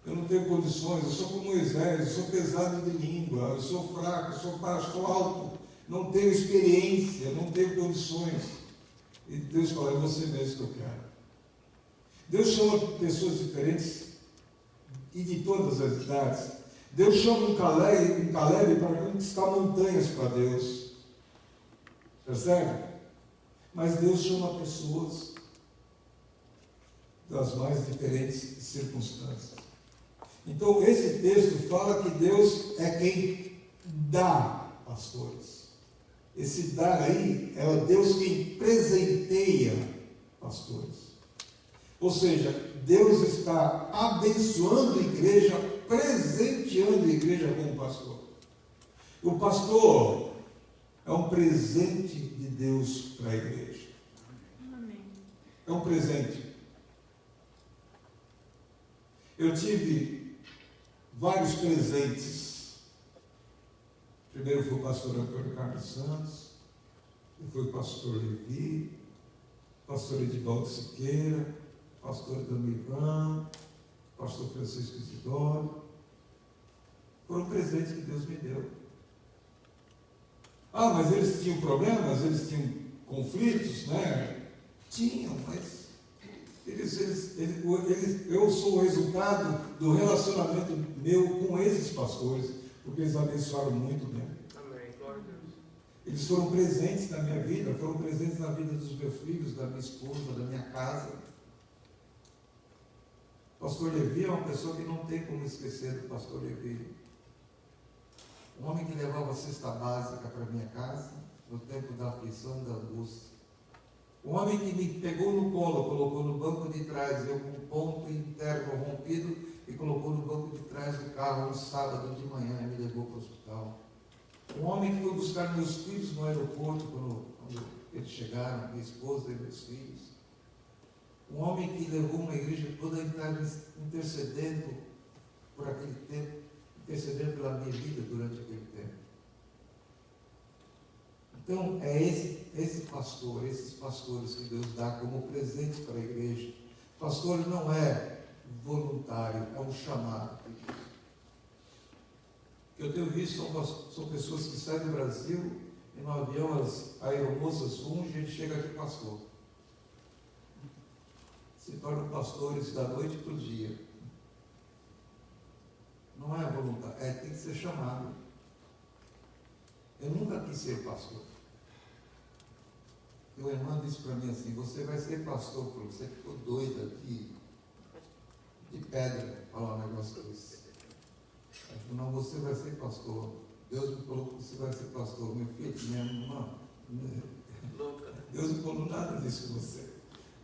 eu não tenho condições, eu sou como Moisés, eu sou pesado de língua, eu sou fraco, eu sou baixo, sou alto, não tenho experiência, não tenho condições. E Deus fala, é você mesmo que eu quero. Deus chama pessoas diferentes e de todas as idades. Deus chama um Caleb para conquistar montanhas para Deus. Percebe? Mas Deus chama pessoas das mais diferentes circunstâncias. Então, esse texto fala que Deus é quem dá pastores. Esse dar aí é Deus quem presenteia pastores. Ou seja, Deus está abençoando a igreja, presenteando a igreja como pastor. O pastor é um presente de Deus para a igreja. Amém. É um presente. Eu tive vários presentes. Primeiro foi o pastor Antônio Carlos Santos, depois o pastor Levi, pastor Edivaldo Siqueira, pastor Damivan, pastor Francisco Isidoro. Foram presentes que Deus me deu. Mas eles tinham problemas, eles tinham conflitos, né? Tinham, mas eu sou o resultado do relacionamento meu com esses pastores, porque eles abençoaram muito mesmo. Amém, glória a Deus. Eles foram presentes na minha vida, foram presentes na vida dos meus filhos, da minha esposa, da minha casa. O pastor Levi é uma pessoa que não tem como esquecer do pastor Levi. Um homem que levava a cesta básica para minha casa, no tempo da aflição e da angústia. Um homem que me pegou no colo, colocou no banco de trás, eu com um ponto interno rompido, e colocou no banco de trás do carro no sábado de manhã e me levou para o hospital. Um homem que foi buscar meus filhos no aeroporto, quando eles chegaram, minha esposa e meus filhos. Um homem que levou uma igreja toda intercedendo por aquele tempo, intercedendo pela minha vida durante aquele tempo. Então, é esse pastor, esses pastores que Deus dá como presente para a igreja. Pastor não é voluntário, é um chamado. Eu tenho visto, são pessoas que saem do Brasil E no avião as aeromoças fungem e chega aqui pastor. Se tornam pastores da noite para o dia. Não é voluntário, tem que ser chamado. Eu nunca quis ser pastor. E o irmão disse para mim assim, você vai ser pastor, porque você ficou doido aqui, de pedra, falar um negócio desse. Eu falei, não, você vai ser pastor. Deus me falou que você vai ser pastor. Meu filho, minha irmã, Deus não falou nada disso com você.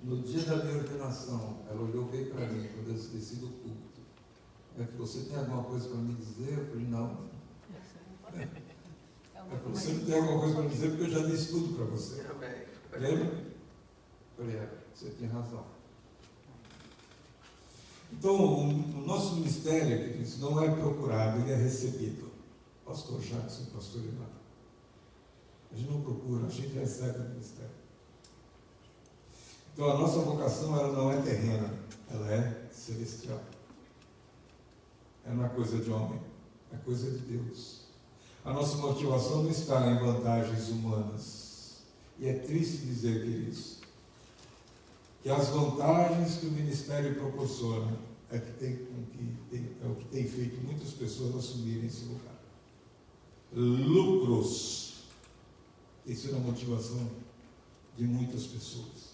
No dia da minha ordenação, ela olhou bem para mim, quando eu esqueci do culto. Ela falou, você tem alguma coisa para me dizer? Eu falei, não. Ela falou, você não tem alguma coisa para me dizer, porque eu já disse tudo para você. Lembra? Eu falei, você tem razão. Então, o nosso ministério, queridos, não é procurado, ele é recebido. Pastor Jackson, pastor Ivan. A gente não procura, a gente recebe o ministério. Então, a nossa vocação, ela não é terrena, ela é celestial. Ela não é coisa de homem, é coisa de Deus. A nossa motivação não está em vantagens humanas. E é triste dizer, queridos, que as vantagens que o ministério proporciona é o que tem feito muitas pessoas assumirem esse lugar. Lucros. Isso é a motivação de muitas pessoas.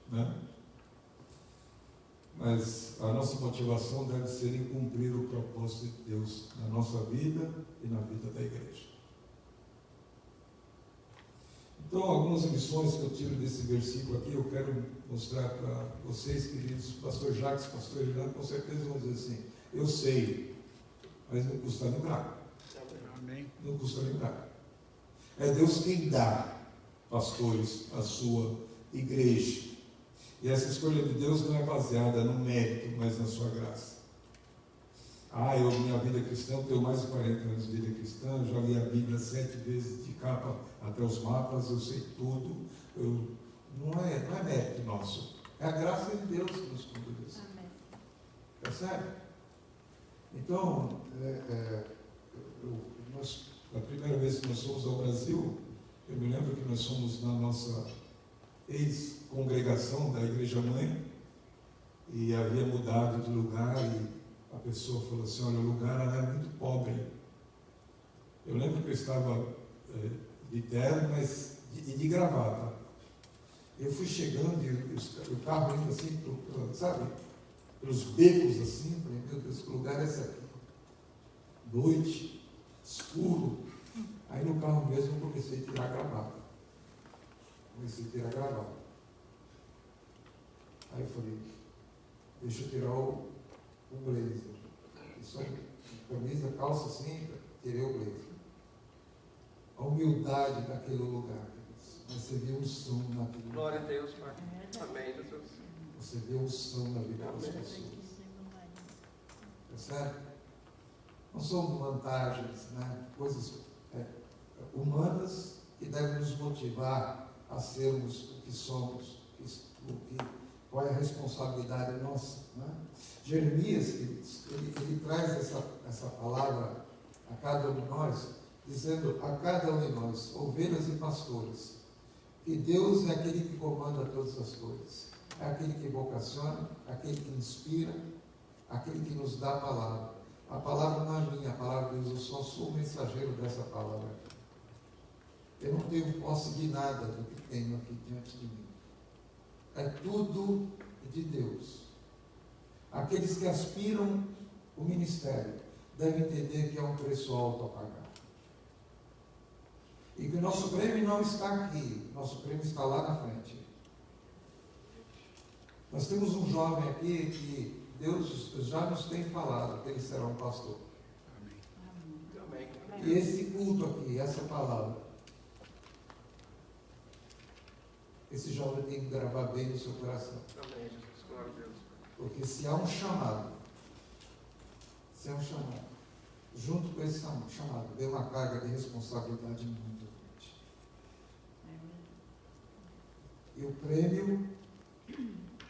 Né? Mas a nossa motivação deve ser em cumprir o propósito de Deus na nossa vida e na vida da igreja. Então, algumas lições que eu tiro desse versículo aqui, eu quero mostrar para vocês, queridos. Pastor Jacques, pastor Eliane, com certeza vão dizer assim, eu sei, mas não custa lembrar. Amém. Não custa lembrar. É Deus quem dá, pastores, a sua igreja. E essa escolha de Deus não é baseada no mérito, mas na sua graça. Minha vida cristã, eu tenho mais de 40 anos de vida cristã, já li a Bíblia 7 vezes de capa até os mapas, eu sei tudo. Não é mérito nosso, é a graça de Deus que nos conduz. Percebe? Então, a primeira vez que nós fomos ao Brasil, eu me lembro que nós fomos na nossa ex-congregação da Igreja Mãe, e havia mudado de lugar, e a pessoa falou assim, olha, o lugar era muito pobre. Eu lembro que eu estava de terno, mas de gravata. Eu fui chegando e o carro indo assim, sabe, pelos becos assim, falei, meu Deus, que lugar é esse aqui? Noite, escuro. Aí no carro mesmo eu comecei a tirar a gravata. Aí eu falei, deixa eu tirar o blazer. Só camisa, calça assim, tirei o blazer. A humildade daquele lugar. Você vê um som na vida. Glória a Deus, Pai. Amém, Jesus. Você vê um som na vida das pessoas. Percebe? Não são vantagens, né? Coisas humanas que devem nos motivar a sermos o que somos, qual é a responsabilidade nossa. Né? Jeremias, ele traz essa palavra a cada um de nós, dizendo a cada um de nós, ovelhas e pastores, que Deus é aquele que comanda todas as coisas, é aquele que vocaciona, aquele que inspira, aquele que nos dá a palavra. A palavra não é minha, a palavra de Deus, eu só sou o mensageiro dessa palavra. Eu não tenho posse de nada do que tenho aqui diante de mim. É tudo de Deus. Aqueles que aspiram o ministério devem entender que é um preço alto a pagar. E que o nosso prêmio não está aqui, nosso prêmio está lá na frente. Nós temos um jovem aqui que Deus já nos tem falado que ele será um pastor. Amém. E esse culto aqui, essa palavra, esse jovem tem que gravar bem no seu coração. Amém, Jesus. Glória a Deus. Porque se há um chamado, junto com esse chamado, vem uma carga de responsabilidade muito grande. E o prêmio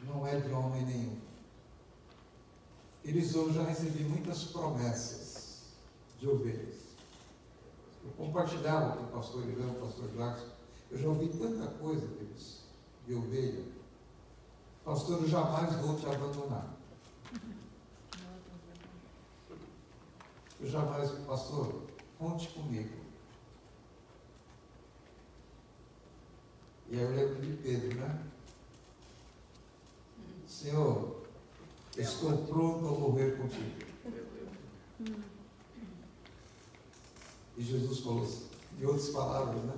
não é de homem nenhum. Eu já recebi muitas promessas de ovelhas. Eu compartilhava com o pastor Irã, o pastor Jackson. Eu já ouvi tanta coisa deles, de ovelha. Pastor, eu jamais vou te abandonar. Eu jamais, pastor, conte comigo. E aí eu lembro de Pedro, né? Senhor, estou pronto a morrer contigo. E Jesus falou assim, em outras palavras, né?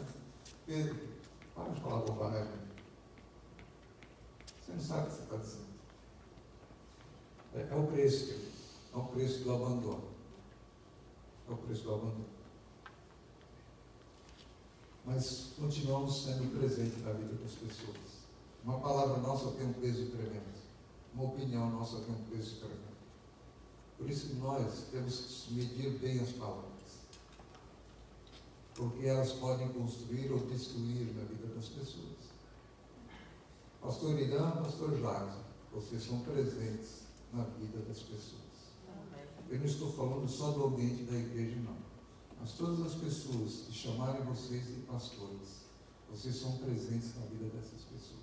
Pedro, para de falar bobagem. Você não sabe o que você está dizendo. É o preço, querido. É o preço do abandono. É o preço do abandono. Mas continuamos sendo presentes na vida das pessoas. Uma palavra nossa tem um peso tremendo. Uma opinião nossa tem um peso tremendo. Por isso que nós temos que medir bem as palavras. Porque elas podem construir ou destruir na vida das pessoas. Pastor Irã, pastor Jackson, vocês são presentes na vida das pessoas. Eu não estou falando só do ambiente da igreja, não. Mas todas as pessoas que chamarem vocês de pastores, vocês são presentes na vida dessas pessoas.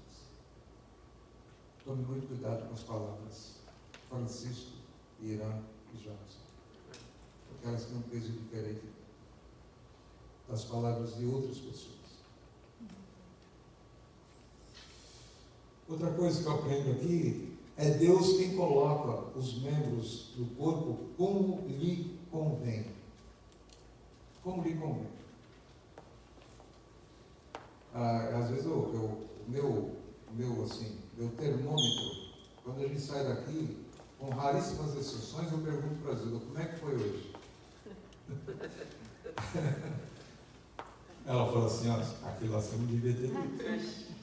Tome muito cuidado com as palavras Francisco, Irã e Jackson. Porque elas têm um peso diferente das palavras de outras pessoas. Outra coisa que eu aprendo aqui é Deus quem coloca os membros do corpo como lhe convém. Como lhe convém. Às vezes o meu termômetro, quando a gente sai daqui, com raríssimas exceções, eu pergunto para a Zilda, como é que foi hoje? Ela fala assim, ó, aquilo lá você não devia ter visto.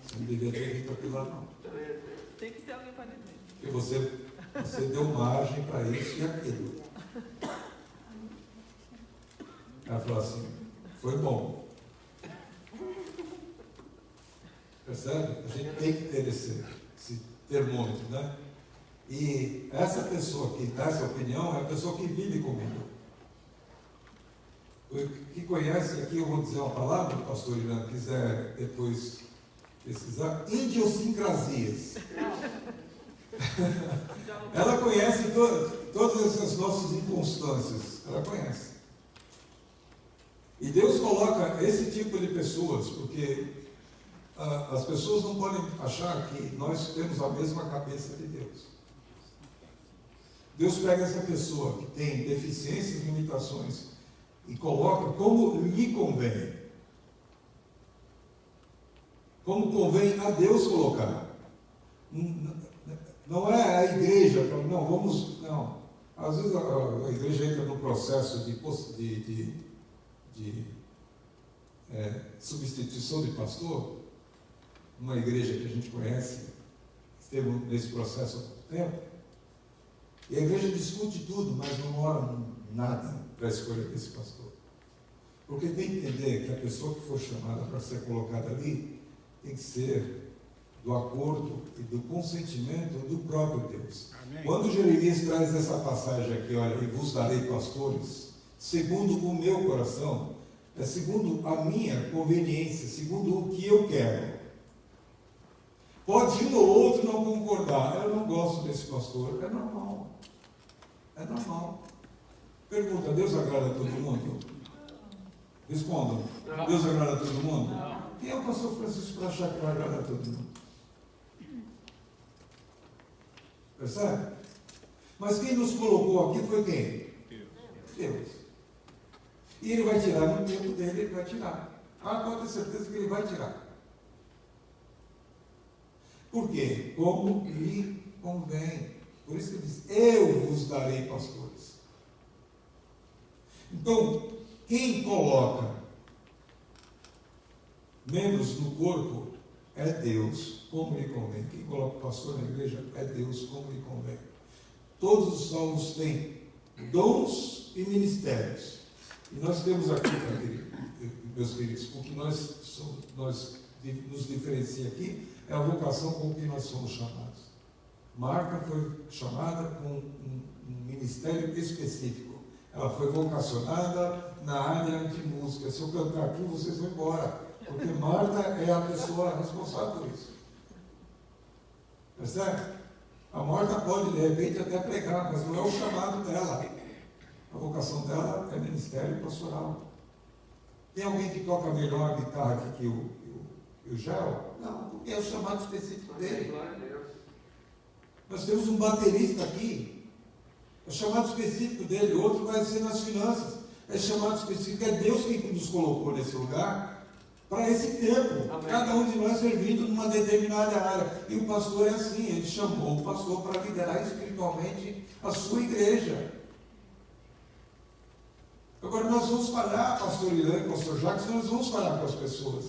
Você não devia ter visto aquilo lá, não. Tem que ter alguém para dizer. Porque você deu margem para isso e aquilo. Ela falou assim, foi bom. Percebe? A gente tem que ter esse termômetro, né? E essa pessoa que dá essa opinião é a pessoa que vive comigo. Que conhece aqui, eu vou dizer uma palavra, o pastor Irã quiser depois pesquisar, idiosincrasias. Ela conhece todas essas nossas inconstâncias, ela conhece. E Deus coloca esse tipo de pessoas, porque as pessoas não podem achar que nós temos a mesma cabeça de Deus. Deus pega essa pessoa que tem deficiências, limitações, e coloca como lhe convém. Como convém a Deus colocar. Não é a igreja, não. Às vezes a igreja entra no processo de substituição de pastor. Uma igreja que a gente conhece, esteve nesse processo há pouco tempo. E a igreja discute tudo, mas não ora nada para a escolha desse pastor. Porque tem que entender que a pessoa que for chamada para ser colocada ali tem que ser do acordo e do consentimento do próprio Deus. Amém. Quando Jeremias traz essa passagem aqui, olha, e vos darei pastores, segundo o meu coração, é segundo a minha conveniência, segundo o que eu quero. Pode um ou outro não concordar, eu não gosto desse pastor, é normal. É normal. Pergunta, Deus agrada a todo mundo? Respondam. Deus agrada a todo mundo? Quem é o pastor Francisco para achar que vai agradar a todo mundo? Percebe? Mas quem nos colocou aqui foi quem? Deus. E ele vai tirar no tempo dele, ele vai tirar. Pode ter certeza que ele vai tirar. Por quê? Como lhe convém. Por isso que ele diz, eu vos darei pastores. Então, quem coloca membros no corpo é Deus, como lhe convém. Quem coloca pastor na igreja é Deus, como lhe convém. Todos os salmos têm dons e ministérios. E nós temos aqui, meus queridos, o que nós nos diferencia aqui é a vocação com que nós somos chamados. Marta foi chamada com um ministério específico. Ela foi vocacionada na área de música. Se eu cantar aqui, vocês vão embora. Porque Marta é a pessoa responsável por isso. Percebe? A Marta pode, de repente, até pregar, mas não é o chamado dela. A vocação dela é ministério pastoral. Tem alguém que toca melhor guitarra aqui que o Gel? Não, porque é o chamado específico dele. Glória a Deus. Nós temos um baterista aqui, é o chamado específico dele, outro vai ser nas finanças, é chamado específico, é Deus quem nos colocou nesse lugar para esse tempo. Amém. Cada um de nós servindo numa determinada área. E o pastor é assim, ele chamou o pastor para liderar espiritualmente a sua igreja. Agora nós vamos falar, pastor Irã e pastor Jacques, nós vamos falar com as pessoas.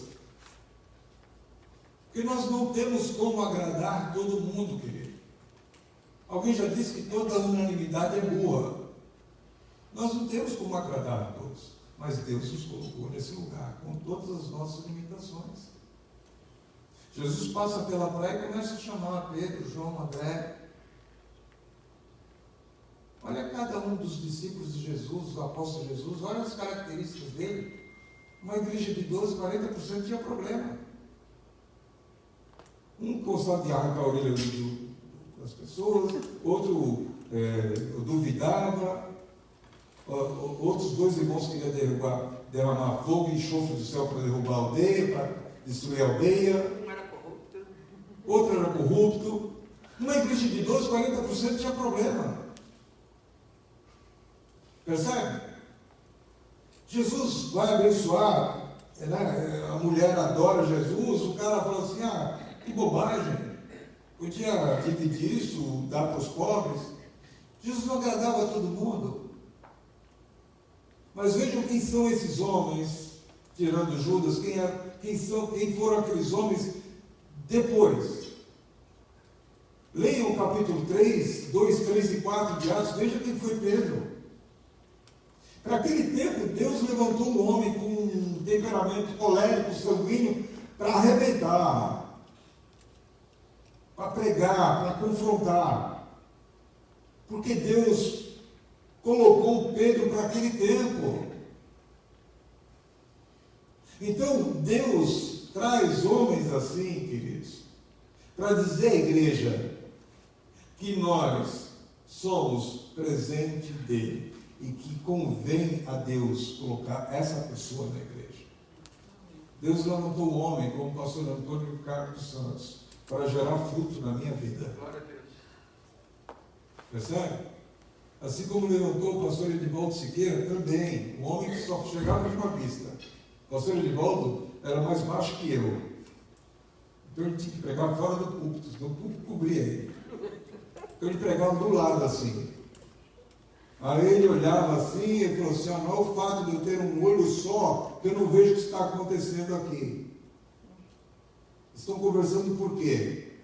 Porque nós não temos como agradar todo mundo, querido. Alguém já disse que toda unanimidade é burra. Nós não temos como agradar a todos. Mas Deus nos colocou nesse lugar, com todas as nossas limitações. Jesus passa pela praia e começa a chamar Pedro, João, André. Olha cada um dos discípulos de Jesus, do apóstolo Jesus, olha as características dele. Uma igreja de 12, 40% tinha problema. Um gostava de arrancar a orelha das pessoas, outro duvidava, outros dois irmãos queriam derramar fogo e enxofre do céu para derrubar a aldeia, para destruir a aldeia. Um era corrupto. Outro era corrupto. Uma igreja de 12, 40% tinha problema. Percebe? Jesus vai abençoar, né? A mulher adora Jesus, o cara fala assim, que bobagem, podia dividir isso, dar para os pobres. Jesus não agradava a todo mundo. Mas vejam quem são esses homens, tirando Judas, quem foram aqueles homens depois. Leiam o capítulo 3, 2, 3 e 4 de Atos, veja quem foi Pedro. Para aquele tempo, Deus levantou um homem com um temperamento colérico, sanguíneo, para arrebentar, para pregar, para confrontar. Porque Deus colocou Pedro para aquele tempo. Então, Deus traz homens assim, queridos, para dizer à igreja que nós somos presente dele. E que convém a Deus colocar essa pessoa na igreja. Deus levantou o homem, como o pastor Antônio Carlos dos Santos, para gerar fruto na minha vida. Glória a Deus. Percebe? Assim como levantou o pastor Edivaldo Siqueira, também, um homem que só chegava de uma vista. O pastor Edivaldo era mais baixo que eu. Então ele tinha que pregar fora do púlpito, senão o púlpito cobria ele. Então ele pregava do lado assim. Aí ele olhava assim e falou assim, não é o fato de eu ter um olho só, que eu não vejo o que está acontecendo aqui. Estão conversando por quê?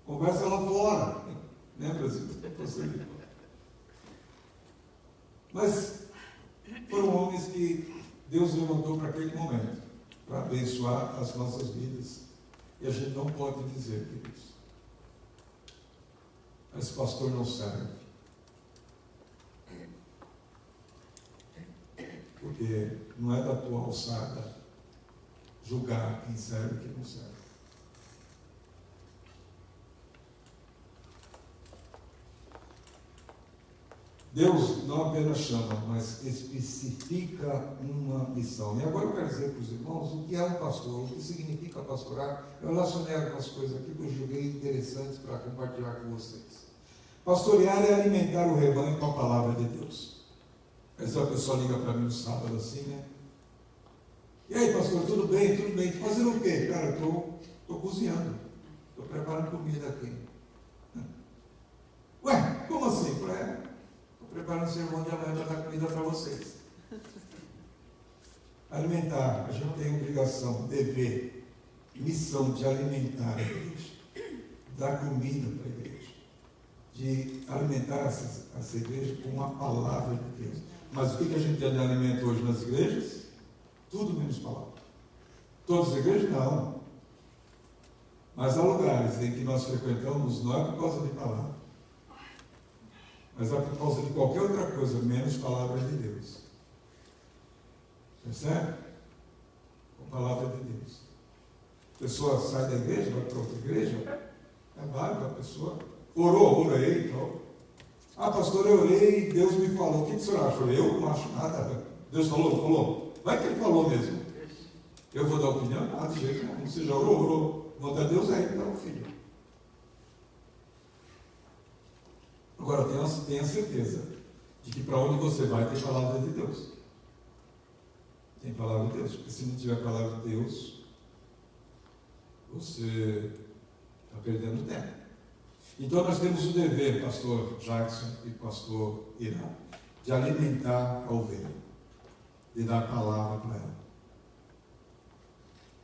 Conversa lá fora. Né, Brasil? Mas foram homens que Deus levantou para aquele momento, para abençoar as nossas vidas. E a gente não pode dizer, queridos, esse pastor não serve. Porque não é da tua alçada julgar quem serve e quem não serve. Deus não apenas chama, mas especifica uma missão. E agora eu quero dizer para os irmãos o que é um pastor, o que significa pastorar. Eu relacionei algumas coisas aqui que eu julguei interessantes para compartilhar com vocês. Pastorear é alimentar o rebanho com a palavra de Deus. Essa pessoa liga para mim no sábado assim, né? E aí, pastor, tudo bem? Tudo bem. Fazendo o quê? Cara, eu estou cozinhando. Estou preparando comida aqui. Ué, como assim? Estou preparando o sermão de amanhã para dar comida para vocês. Alimentar. A gente tem obrigação, dever, missão de alimentar a igreja. Dar comida para a igreja. De alimentar essa igreja com uma palavra de Deus. Mas o que a gente tem de alimento hoje nas igrejas? Tudo menos palavra. Todas as igrejas? Não. Mas há lugares em que nós frequentamos, não é por causa de palavra. mas é por causa de qualquer outra coisa, menos palavra de Deus. Percebe? A palavra de Deus. A pessoa sai da igreja, vai para outra igreja, é válido a pessoa. Orei, então. Ah, pastor, eu orei e Deus me falou. O que o senhor acha? Eu não acho nada. Deus falou. Vai que ele falou mesmo. Eu vou dar opinião? Nada, de jeito nenhum. Você já orou. Manda Deus aí, então, filho. Agora, tenha certeza de que para onde você vai tem palavra de Deus. Tem palavra de Deus. Porque se não tiver palavra de Deus, você está perdendo tempo. Então nós temos o dever, pastor Jackson e pastor Irã, de alimentar a ovelha, de dar palavra para ela.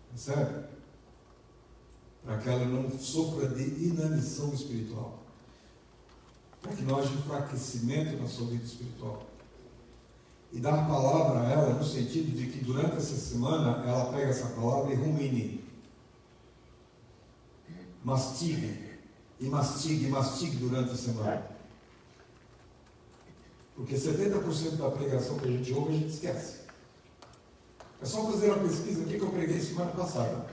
Percebe? Para que ela não sofra de inanição espiritual. Para que não haja enfraquecimento na sua vida espiritual. E dar palavra a ela no sentido de que durante essa semana ela pega essa palavra e rumine. Mastigue. E mastigue durante a semana. Porque 70% da pregação que a gente ouve, a gente esquece. É só fazer uma pesquisa aqui que eu preguei semana passada.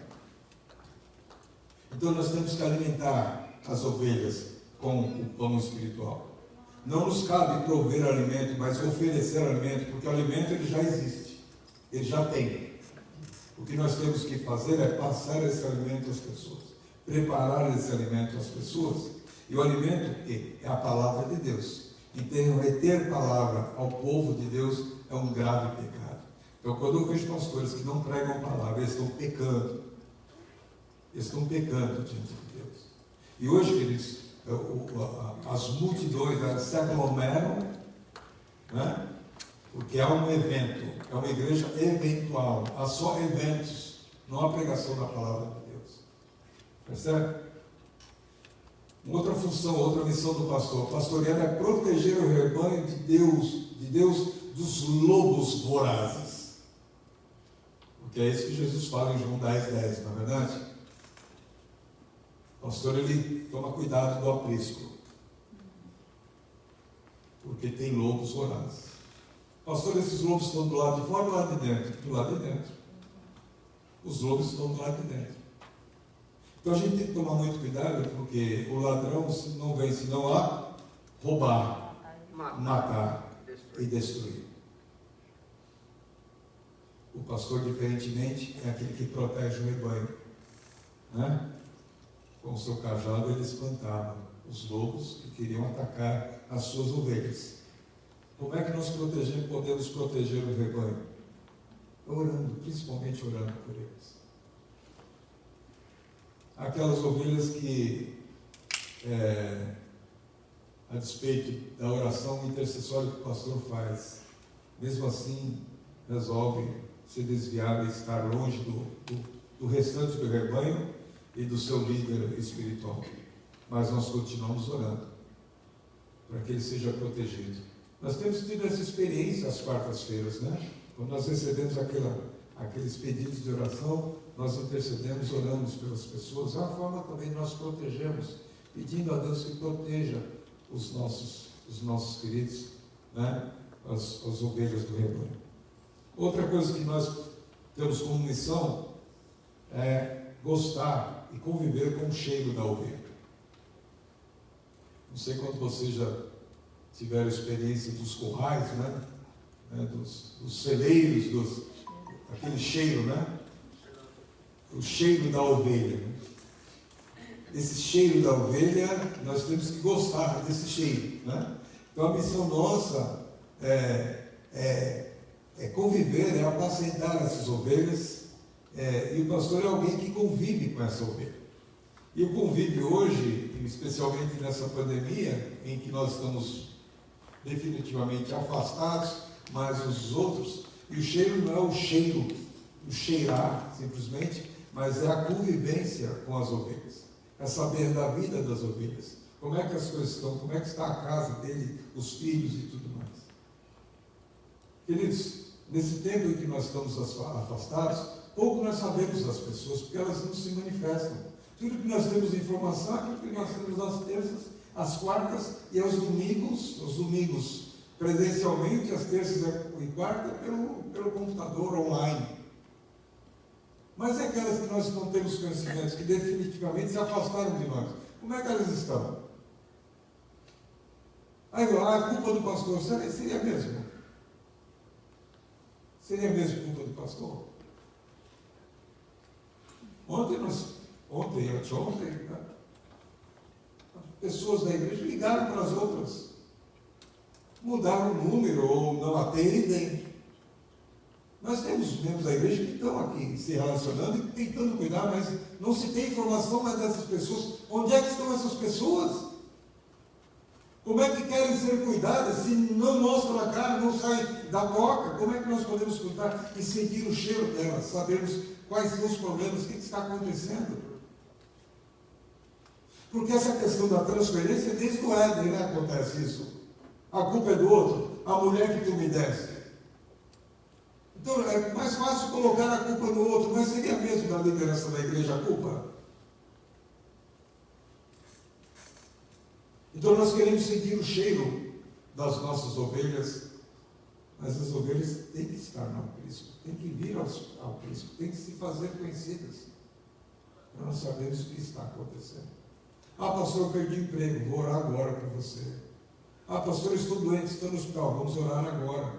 Então nós temos que alimentar as ovelhas com o pão espiritual. Não nos cabe prover alimento, mas oferecer alimento, porque o alimento ele já existe. Ele já tem. O que nós temos que fazer é passar esse alimento às pessoas. Preparar esse alimento às pessoas. E o alimento é a palavra de Deus. Então, reter palavra ao povo de Deus é um grave pecado. Então, quando eu vejo pastores que não pregam palavra, eles estão pecando. Eles estão pecando diante de Deus. E hoje, queridos, as multidões se aglomeram, né? Porque há um evento, é uma igreja eventual, há só eventos, não há pregação da palavra de Deus. Percebe? Outra função, outra missão do pastor. O pastoreado é proteger o rebanho de Deus dos lobos vorazes. Porque é isso que Jesus fala em João 10:10, não é verdade? O pastor, ele toma cuidado do aprisco. Porque tem lobos vorazes. Pastor, esses lobos estão do lado de fora ou do lado de dentro? Do lado de dentro. Os lobos estão do lado de dentro. Então a gente tem que tomar muito cuidado, porque o ladrão não vem senão a roubar, matar e destruir. O pastor, diferentemente, é aquele que protege o rebanho, né? Com o seu cajado ele espantava os lobos que queriam atacar as suas ovelhas. Como é que nós podemos proteger o rebanho? Orando, principalmente orando por eles. Aquelas ovelhas que, a despeito da oração intercessória que o pastor faz, mesmo assim resolve se desviar e estar longe do restante do rebanho e do seu líder espiritual. Mas nós continuamos orando para que ele seja protegido. Nós temos tido essa experiência às quartas-feiras, né? Quando nós recebemos aqueles pedidos de oração, nós intercedemos, oramos pelas pessoas. É uma forma também de nós protegemos, pedindo a Deus que proteja os nossos queridos, né? As ovelhas do rebanho. Outra coisa que nós temos como missão é gostar e conviver com o cheiro da ovelha. Não sei quando vocês já tiveram experiência dos currais, né? Dos celeiros, aquele cheiro, né? O cheiro da ovelha. Né? Esse cheiro da ovelha, nós temos que gostar desse cheiro, né? Então a missão nossa é conviver, é apacentar essas ovelhas, e o pastor é alguém que convive com essa ovelha. E o convívio hoje, especialmente nessa pandemia, em que nós estamos definitivamente afastados, mas os outros, e o cheiro não é o cheiro, o cheirar simplesmente, mas é a convivência com as ovelhas, é saber da vida das ovelhas, como é que as coisas estão, como é que está a casa dele, os filhos e tudo mais. Queridos, nesse tempo em que nós estamos afastados, pouco nós sabemos das pessoas, porque elas não se manifestam. Tudo que nós temos de informação, aquilo que nós temos às terças, às quartas e aos domingos presencialmente, às terças e quartas pelo computador online. Mas é aquelas que nós não temos conhecimentos, que definitivamente se afastaram de nós. Como é que elas estão? Aí a culpa do pastor seria mesmo? Seria mesmo culpa do pastor? Ontem, anteontem, né? Pessoas da igreja ligaram para as outras, mudaram o número ou não atendem. Nós temos membros da igreja que estão aqui se relacionando e tentando cuidar, mas não se tem informação mais dessas pessoas. Onde é que estão essas pessoas? Como é que querem ser cuidadas se não mostram a cara, não saem da toca? Como é que nós podemos cuidar e sentir o cheiro delas, sabermos quais são os problemas, o que está acontecendo? Porque essa questão da transferência, desde o Éden, né, acontece isso. A culpa é do outro, a mulher que tu me deste. Então, é mais fácil colocar a culpa no outro, mas seria mesmo da liderança da igreja a culpa? Então, nós queremos sentir o cheiro das nossas ovelhas, mas as ovelhas têm que estar no aprisco, têm que vir ao aprisco, têm que se fazer conhecidas, para nós sabermos o que está acontecendo. Ah, pastor, eu perdi o emprego, vou orar agora por você. Ah, pastor, eu estou doente, estou no hospital, vamos orar agora.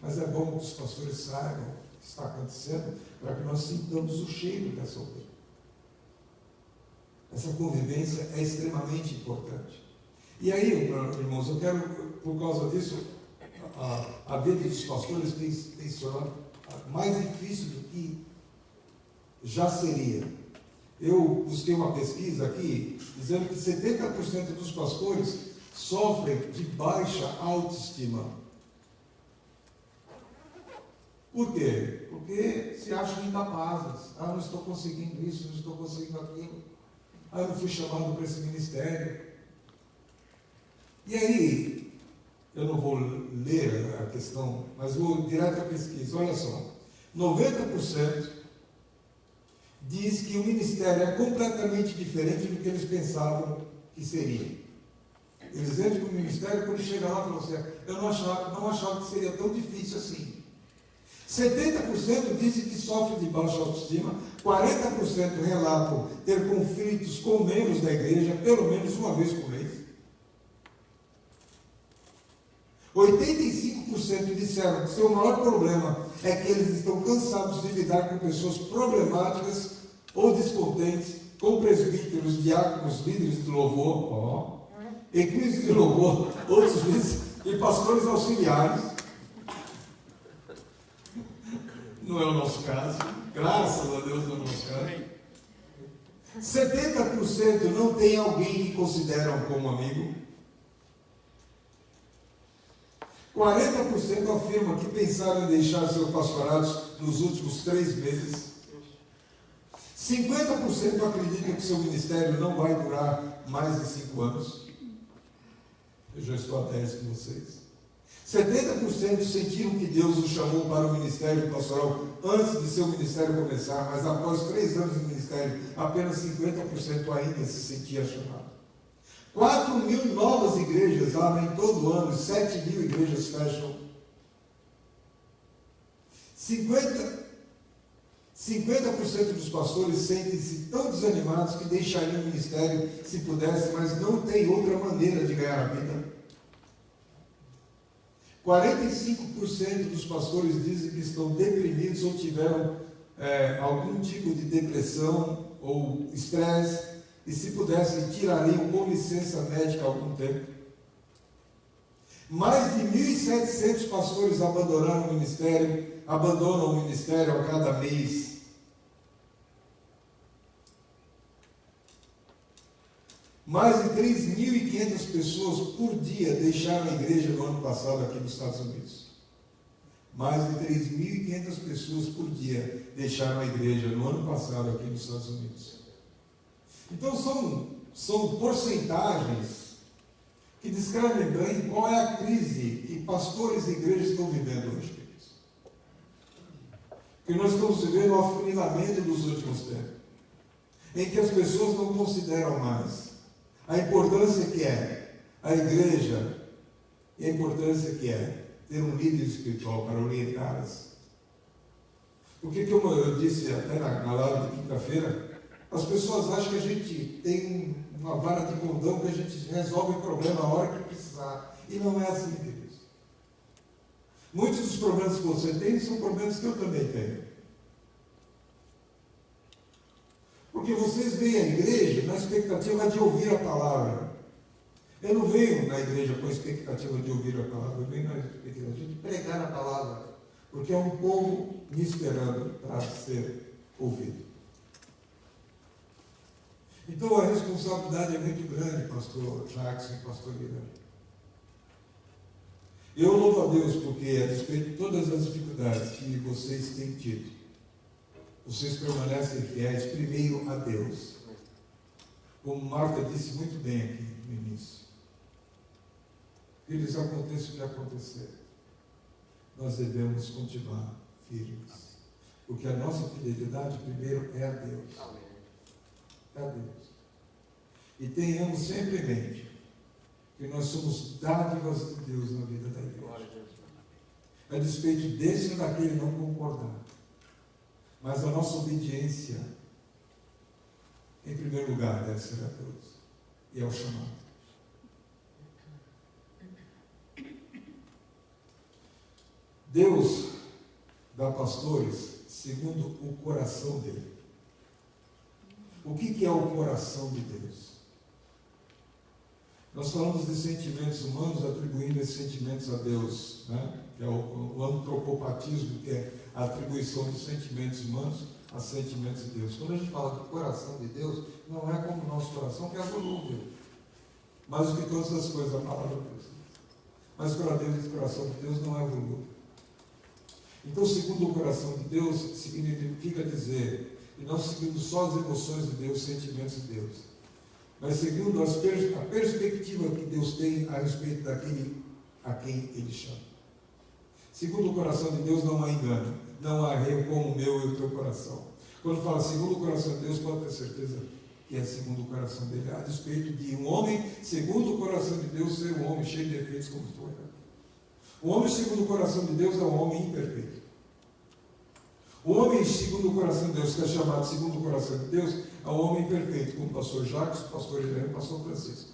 Mas é bom que os pastores saibam o que está acontecendo, para que nós sintamos o cheiro dessa ovelha. Essa convivência é extremamente importante. E aí, irmãos, eu quero, por causa disso, a vida dos pastores tem se tornado mais difícil do que já seria. Eu busquei uma pesquisa aqui, dizendo que 70% dos pastores sofrem de baixa autoestima. Por quê? Porque se acham incapazes. Ah, não estou conseguindo isso, não estou conseguindo aquilo. Ah, eu não fui chamado para esse ministério. E aí, eu não vou ler a questão, mas vou direto à pesquisa. Olha só, 90% diz que o ministério é completamente diferente do que eles pensavam que seria. Eles entram no ministério, quando chegam lá, falam assim, eu não achava que seria tão difícil assim. 70% dizem que sofrem de baixa autoestima, 40% relatam ter conflitos com membros da igreja, pelo menos uma vez por mês. 85% disseram que seu maior problema é que eles estão cansados de lidar com pessoas problemáticas ou descontentes, com presbíteros, diáconos, líderes de louvor, equipes de louvor, outros líderes e pastores auxiliares. Não é o nosso caso, graças a Deus não é o nosso caso. 70% não tem alguém que consideram como amigo. 40% afirmam que pensaram em deixar seus pastorados nos últimos 3 meses. 50% acreditam que seu ministério não vai durar mais de 5 anos. Eu já estou a 10 com vocês. 70% sentiram que Deus os chamou para o ministério pastoral antes de seu ministério começar, mas após 3 anos de ministério, apenas 50% ainda se sentia chamado. 4.000 novas igrejas abrem todo ano, 7.000 igrejas fecham. 50% dos pastores sentem-se tão desanimados que deixariam o ministério se pudessem, mas não tem outra maneira de ganhar a vida. 45% dos pastores dizem que estão deprimidos ou tiveram algum tipo de depressão ou estresse, e se pudessem, tirariam com licença médica algum tempo. Mais de 1.700 pastores abandonam o ministério a cada mês. Mais de 3.500 pessoas por dia deixaram a igreja no ano passado aqui nos Estados Unidos. Mais de 3.500 pessoas por dia deixaram a igreja no ano passado aqui nos Estados Unidos. Então são porcentagens que descrevem bem qual é a crise que pastores e igrejas estão vivendo hoje. Porque nós estamos vivendo o afunilamento dos últimos tempos, em que as pessoas não consideram mais A importância que é a igreja e a importância que é ter um líder espiritual para orientá-las. Porque, como eu disse até na live de quinta-feira, as pessoas acham que a gente tem uma vara de condão, que a gente resolve o problema a hora que precisar. E não é assim, queridos. Muitos dos problemas que você tem são problemas que eu também tenho. Porque vocês veem a igreja na expectativa de ouvir a palavra. Eu não venho na igreja com a expectativa de ouvir a palavra, eu venho na expectativa de pregar a palavra. Porque é um povo me esperando para ser ouvido. Então a responsabilidade é muito grande, pastor Jackson e pastor Guilherme. Eu louvo a Deus porque, a despeito de todas as dificuldades que vocês têm tido, vocês permanecem fiéis primeiro a Deus. Como Marta disse muito bem aqui no início. Filhos, aconteça o que acontecer, nós devemos continuar firmes. Porque a nossa fidelidade primeiro é a Deus. Amém. É a Deus. E tenhamos sempre em mente que nós somos dádivas de Deus na vida da Glória a igreja. Deus. A despeito desse ou daquele não concordar. Mas a nossa obediência, em primeiro lugar, deve ser a Deus. E ao chamado. Deus dá pastores segundo o coração dele. O que é o coração de Deus? Nós falamos de sentimentos humanos, atribuindo esses sentimentos a Deus, né? Que é o antropopatismo, que é a atribuição dos sentimentos humanos a sentimentos de Deus. Quando a gente fala do coração de Deus, não é como o nosso coração, que é volúvel. Mas o que todas as coisas a palavra de Deus. Mas para Deus, o coração de Deus não é volúvel. Então, segundo o coração de Deus, significa dizer, e não seguindo só as emoções de Deus, os sentimentos de Deus, mas segundo a perspectiva que Deus tem a respeito daquele a quem Ele chama. Segundo o coração de Deus não há engano, não há erro como o meu e o teu coração. Quando fala segundo o coração de Deus, pode ter certeza que é segundo o coração dele, a respeito de um homem, segundo o coração de Deus, ser um homem cheio de defeitos como foi. O homem segundo o coração de Deus é um homem imperfeito. O homem segundo o coração de Deus, que é chamado segundo o coração de Deus, é um homem perfeito, como o pastor Jacques, o pastor Helena, o pastor Francisco.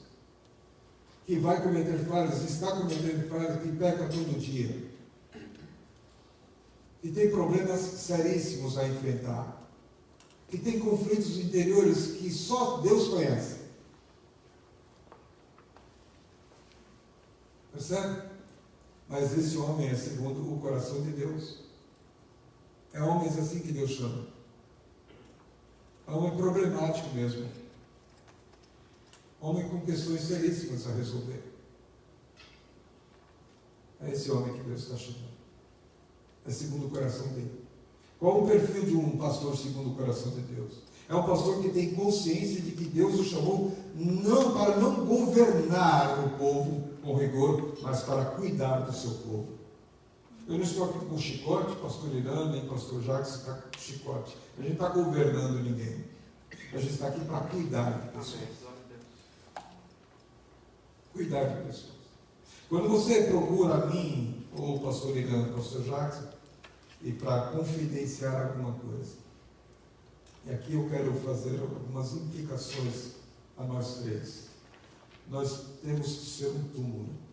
Que vai cometer falhas, está cometendo falhas, que peca todo dia. Que tem problemas seríssimos a enfrentar. Que tem conflitos interiores que só Deus conhece. Percebe? Mas esse homem é segundo o coração de Deus. É homens assim que Deus chama. É homem problemático mesmo. Homem com questões seríssimas a resolver. É esse homem que Deus está chamando. É segundo o coração dele. Qual o perfil de um pastor segundo o coração de Deus? É um pastor que tem consciência de que Deus o chamou não para não governar o povo com rigor, mas para cuidar do seu povo. Eu não estou aqui com chicote, pastor Irã, nem pastor Jacques está com chicote. A gente não está governando ninguém. A gente está aqui para cuidar de pessoas. Cuidar de pessoas. Quando você procura a mim, ou o pastor Irã, o pastor Jacques, e para confidenciar alguma coisa, e aqui eu quero fazer algumas implicações a nós três. Nós temos que ser um túmulo.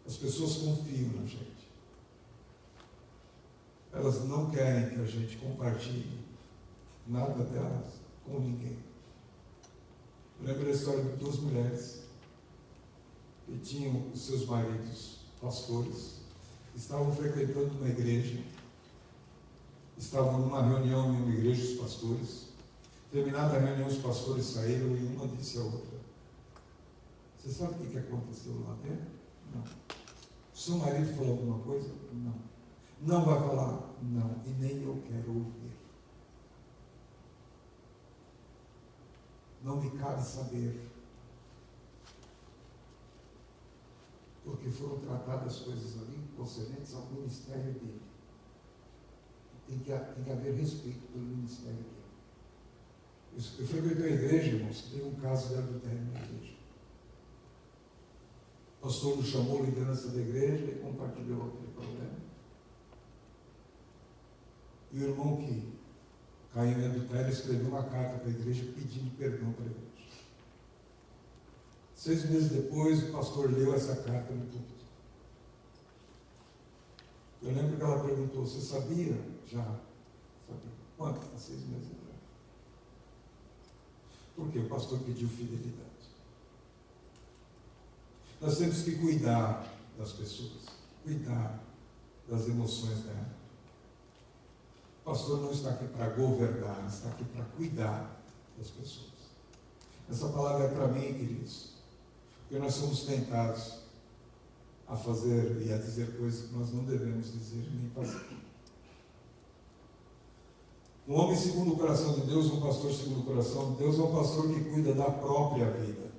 As pessoas confiam na gente. Elas não querem que a gente compartilhe nada delas com ninguém. Eu lembro da história de duas mulheres que tinham os seus maridos, pastores, estavam frequentando uma igreja, estavam numa reunião em uma igreja, os pastores. Terminada a reunião, os pastores saíram e uma disse à outra: você sabe o que aconteceu lá dentro? Não. Seu marido falou alguma coisa? Não. Não vai falar? Não. E nem eu quero ouvir. Não me cabe saber. Porque foram tratadas coisas ali concernentes ao ministério dele. Tem que haver respeito pelo ministério dele. Eu frequentei a igreja, irmãos, teve um caso de adultério na igreja. O pastor nos chamou a liderança da igreja e compartilhou aquele problema. E o irmão que caiu em adultério escreveu uma carta para a igreja pedindo perdão para a igreja. 6 meses depois, o pastor leu essa carta no púlpito. Eu lembro que ela perguntou: você sabia? Já. Sabia. Quanto? Há 6 meses atrás. Porque o pastor pediu fidelidade. Nós temos que cuidar das pessoas, cuidar das emoções dela. O pastor não está aqui para governar, está aqui para cuidar das pessoas. Essa palavra é para mim, queridos, porque nós somos tentados a fazer e a dizer coisas que nós não devemos dizer nem fazer. Um homem segundo o coração de Deus, um pastor segundo o coração de Deus, é um pastor que cuida da própria vida.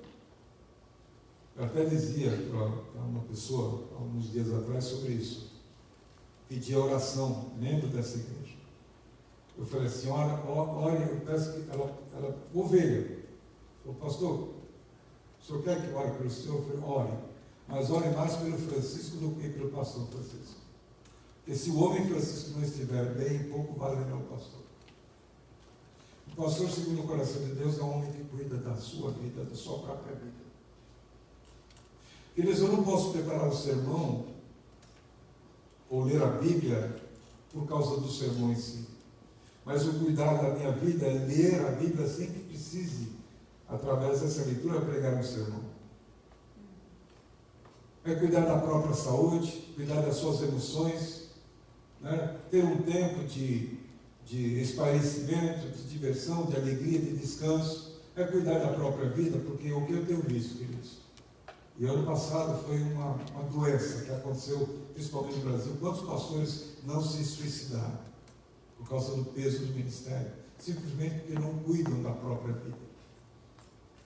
Eu até dizia para uma pessoa, alguns dias atrás, sobre isso. Pedi a oração, membro dessa igreja. Eu falei assim: ore, eu peço que ela ovelha. Falei: pastor, o senhor quer que eu ore pelo senhor? Eu falei: ore, mas ore mais pelo Francisco do que pelo pastor Francisco. Porque se o homem Francisco não estiver bem, pouco valerá o pastor. O pastor, segundo o coração de Deus, é um homem que cuida da sua vida, da sua própria vida. Queridos, eu não posso preparar o sermão ou ler a Bíblia por causa do sermão em si. Mas o cuidar da minha vida é ler a Bíblia sem que precise, através dessa leitura, pregar um sermão. É cuidar da própria saúde, cuidar das suas emoções, né? Ter um tempo de esparecimento, de diversão, de alegria, de descanso. É cuidar da própria vida, porque o que eu tenho visto, queridos, e ano passado foi uma doença que aconteceu, principalmente no Brasil. Quantos pastores não se suicidaram por causa do peso do ministério? Simplesmente porque não cuidam da própria vida.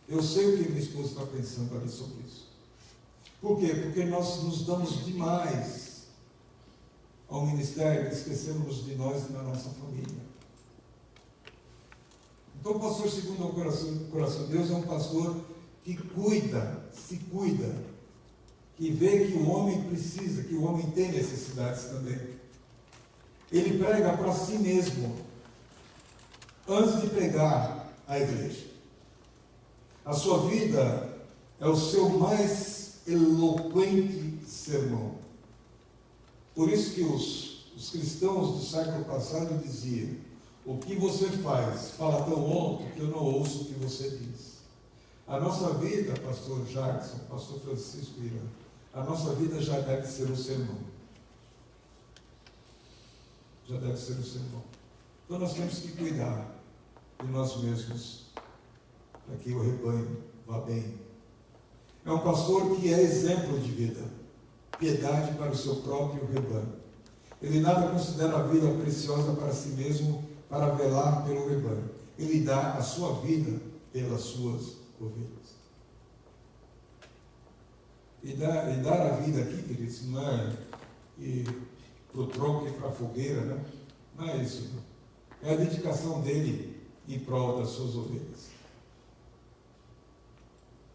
Eu sei o que minha esposa está pensando ali sobre isso. Por quê? Porque nós nos damos demais ao ministério e esquecemos de nós e da nossa família. Então, o pastor, segundo o coração de Deus, é um pastor que se cuida, que vê que o homem precisa, que o homem tem necessidades também. Ele prega para si mesmo, antes de pregar à igreja. A sua vida é o seu mais eloquente sermão. Por isso que os cristãos do século passado diziam: o que você faz fala tão alto que eu não ouço o que você diz. A nossa vida, pastor Jackson, pastor Francisco Irã, a nossa vida já deve ser um sermão. Já deve ser um sermão. Então nós temos que cuidar de nós mesmos, para que o rebanho vá bem. É um pastor que é exemplo de vida, piedade para o seu próprio rebanho. Ele nada considera a vida preciosa para si mesmo, para velar pelo rebanho. Ele dá a sua vida pelas suas ovelhas. E dar a vida aqui, queridos, não é ir para o tronco e para a fogueira, né? Não é isso. Não. É a dedicação dele em prol das suas ovelhas.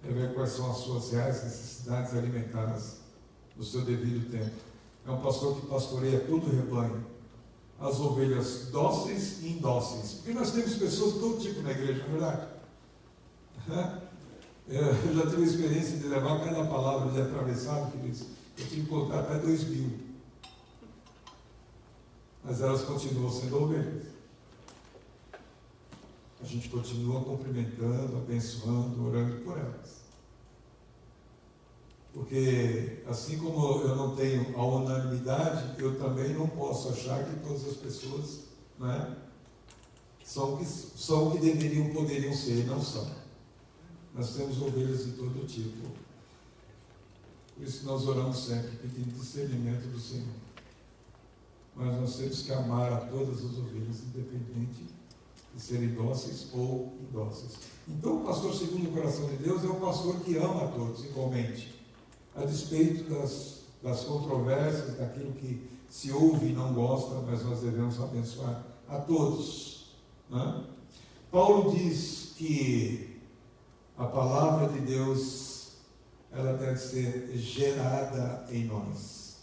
É ver quais são as suas reais necessidades alimentadas no seu devido tempo. É um pastor que pastoreia todo o rebanho, as ovelhas dóceis e indóceis. Porque nós temos pessoas de todo tipo na igreja, não é verdade? Eu já tive a experiência de levar cada palavra de atravessado, queridos. Eu tive que contar até 2.000. Mas elas continuam sendo ovelhas. A gente continua cumprimentando, abençoando, orando por elas. Porque, assim como eu não tenho a unanimidade, eu também não posso achar que todas as pessoas, né, são o que poderiam ser e não são. Nós temos ovelhas de todo tipo. Por isso que nós oramos sempre, pedindo discernimento do Senhor. Mas nós temos que amar a todas as ovelhas, independente de serem dóceis ou indóceis. Então, o pastor segundo o coração de Deus é um pastor que ama a todos igualmente, a despeito das controvérsias, daquilo que se ouve e não gosta, mas nós devemos abençoar a todos. Né? Paulo diz que a palavra de Deus, ela deve ser gerada em nós.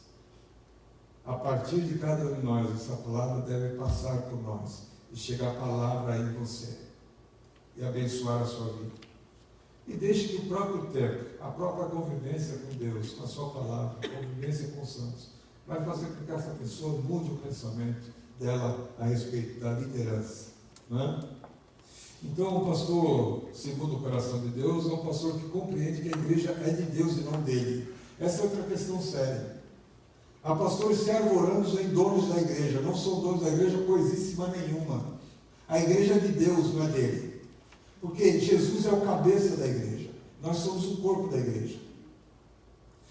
A partir de cada um de nós, essa palavra deve passar por nós e chegar a palavra em você e abençoar a sua vida. E deixe que o próprio tempo, a própria convivência com Deus, com a sua palavra, a convivência com os santos, vai fazer com que essa pessoa mude o pensamento dela a respeito da liderança. Não é? Então, o pastor, segundo o coração de Deus, é um pastor que compreende que a igreja é de Deus e não dele. Essa é outra questão séria. Há pastores servo-oranos em donos da igreja. Não são donos da igreja coisíssima nenhuma. A igreja é de Deus, não é dele. Porque Jesus é o cabeça da igreja. Nós somos o corpo da igreja.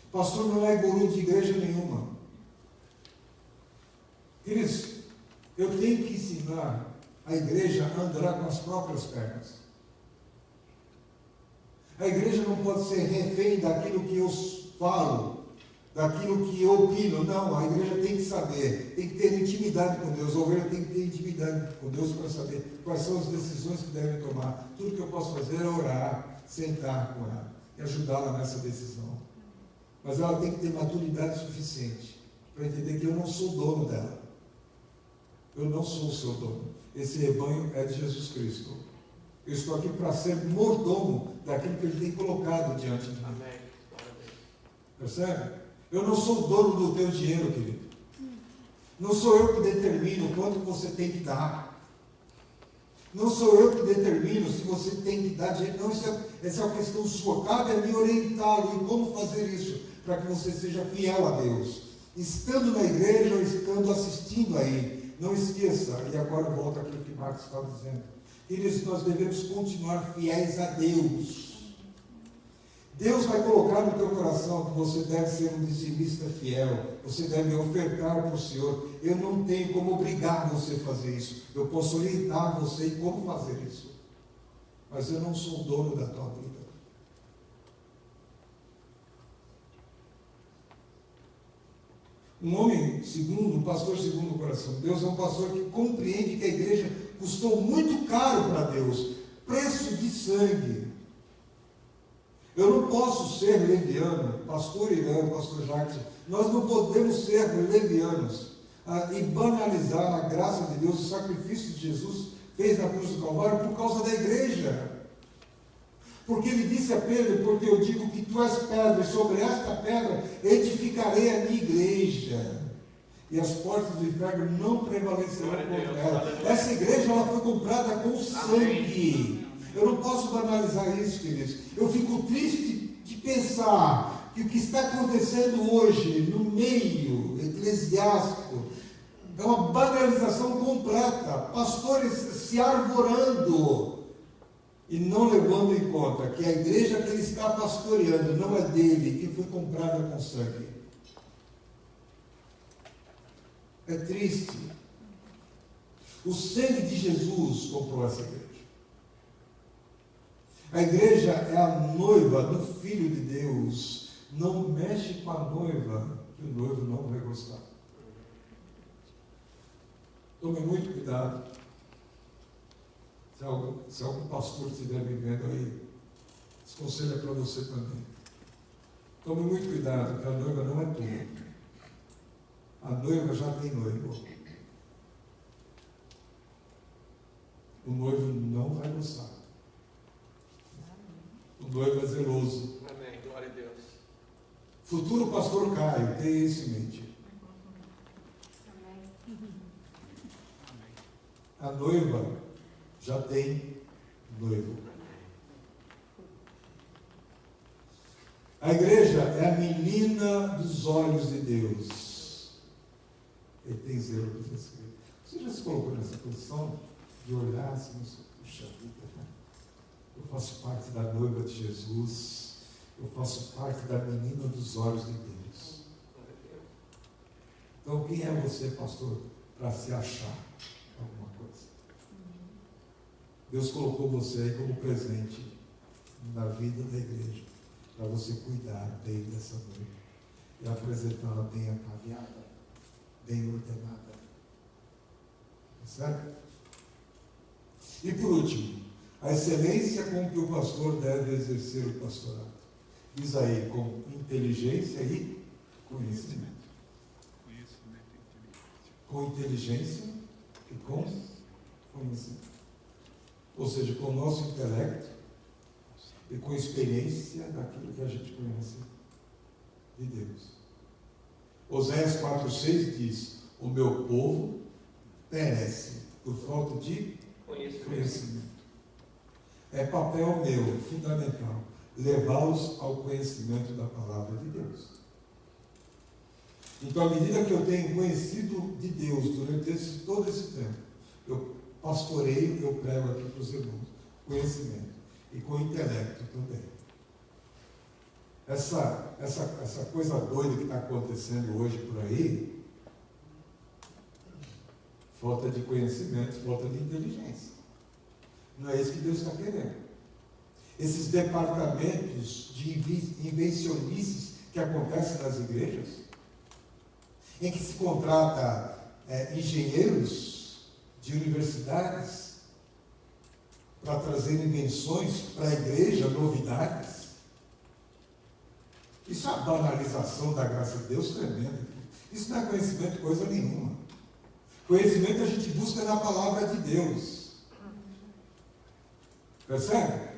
Pastor não é guru de igreja nenhuma. Queridos, eu tenho que ensinar a igreja a andar com as próprias pernas. A igreja não pode ser refém daquilo que eu falo, daquilo que eu opino. Não, a igreja tem que saber, tem que ter intimidade com Deus. A ovelha tem que ter intimidade com Deus para saber quais são as decisões que devem tomar. Tudo que eu posso fazer é orar, sentar com ela e ajudá-la nessa decisão. Mas ela tem que ter maturidade suficiente para entender que eu não sou dono dela. Eu não sou o seu dono. Esse rebanho é de Jesus Cristo. Eu estou aqui para ser mordomo daquilo que Ele tem colocado diante de mim. Amém. Percebe? Eu não sou dono do teu dinheiro, querido. Não sou eu que determino quanto você tem que dar. Não sou eu que determino se você tem que dar dinheiro. Não, essa é uma questão sua. Cabe a mim orientá-lo em como fazer isso, para que você seja fiel a Deus. Estando na igreja ou estando assistindo aí. Não esqueça, e agora volta àquilo que Marcos estava dizendo. Queridos, nós devemos continuar fiéis a Deus. Deus vai colocar no teu coração que você deve ser um dizimista fiel. Você deve ofertar para o Senhor. Eu não tenho como obrigar você a fazer isso. Eu posso orientar você em como fazer isso. Mas eu não sou o dono da tua vida. Um homem segundo, um pastor segundo o coração de Deus, é um pastor que compreende que a igreja custou muito caro para Deus. Preço de sangue. Eu não posso ser leviano, pastor Irã, pastor Jacques, nós não podemos ser levianos e banalizar a graça de Deus, o sacrifício que Jesus fez na cruz do Calvário por causa da igreja. Porque ele disse a Pedro, porque eu digo que tu és pedra, e sobre esta pedra edificarei a minha igreja. E as portas do inferno não prevalecerão contra ela. Essa igreja ela foi comprada com sangue. Eu não posso banalizar isso, queridos. Eu fico triste de pensar que o que está acontecendo hoje no meio eclesiástico é uma banalização completa. Pastores se arvorando e não levando em conta que a igreja que ele está pastoreando não é dele, que foi comprada com sangue. É triste. O sangue de Jesus comprou essa igreja. A igreja é a noiva do Filho de Deus. Não mexe com a noiva, que o noivo não vai gostar. Tome muito cuidado. Se algum pastor estiver me vendo aí, esse conselho é para você também. Tome muito cuidado, que a noiva não é tua. A noiva já tem noivo. O noivo não vai gostar. O noivo é zeloso. Amém. Glória a Deus. Futuro pastor Caio, tenha isso em mente. A noiva já tem noivo. A igreja é a menina dos olhos de Deus. Ele tem zelo por Jesus. Você já se colocou nessa posição de olhar assim, puxa vida, né? Eu faço parte da noiva de Jesus. Eu faço parte da menina dos olhos de Deus. Então, quem é você, pastor, para se achar alguma coisa? Deus colocou você aí como presente na vida da igreja, para você cuidar bem dessa noiva e apresentá-la bem ataviada, bem ordenada. Certo? E por último, a excelência com que o pastor deve exercer o pastorado. Diz aí, com inteligência e conhecimento. Com inteligência e com conhecimento. Ou seja, com o nosso intelecto e com experiência daquilo que a gente conhece de Deus. Oséias 4,6 diz: o meu povo perece por falta de conhecimento. É papel meu, fundamental, levá-los ao conhecimento da palavra de Deus. Então, à medida que eu tenho conhecido de Deus durante todo esse tempo, eu pastoreio, eu prego aqui para os irmãos, conhecimento e com intelecto também. Essa coisa doida que está acontecendo hoje por aí, falta de conhecimento, falta de inteligência. Não é isso que Deus está querendo. Esses departamentos de invencionices que acontecem nas igrejas, em que se contrata engenheiros de universidades para trazer invenções para a igreja, novidades. Isso é a banalização da graça de Deus tremenda. Isso não é conhecimento coisa nenhuma. Conhecimento a gente busca na palavra de Deus. Percebe?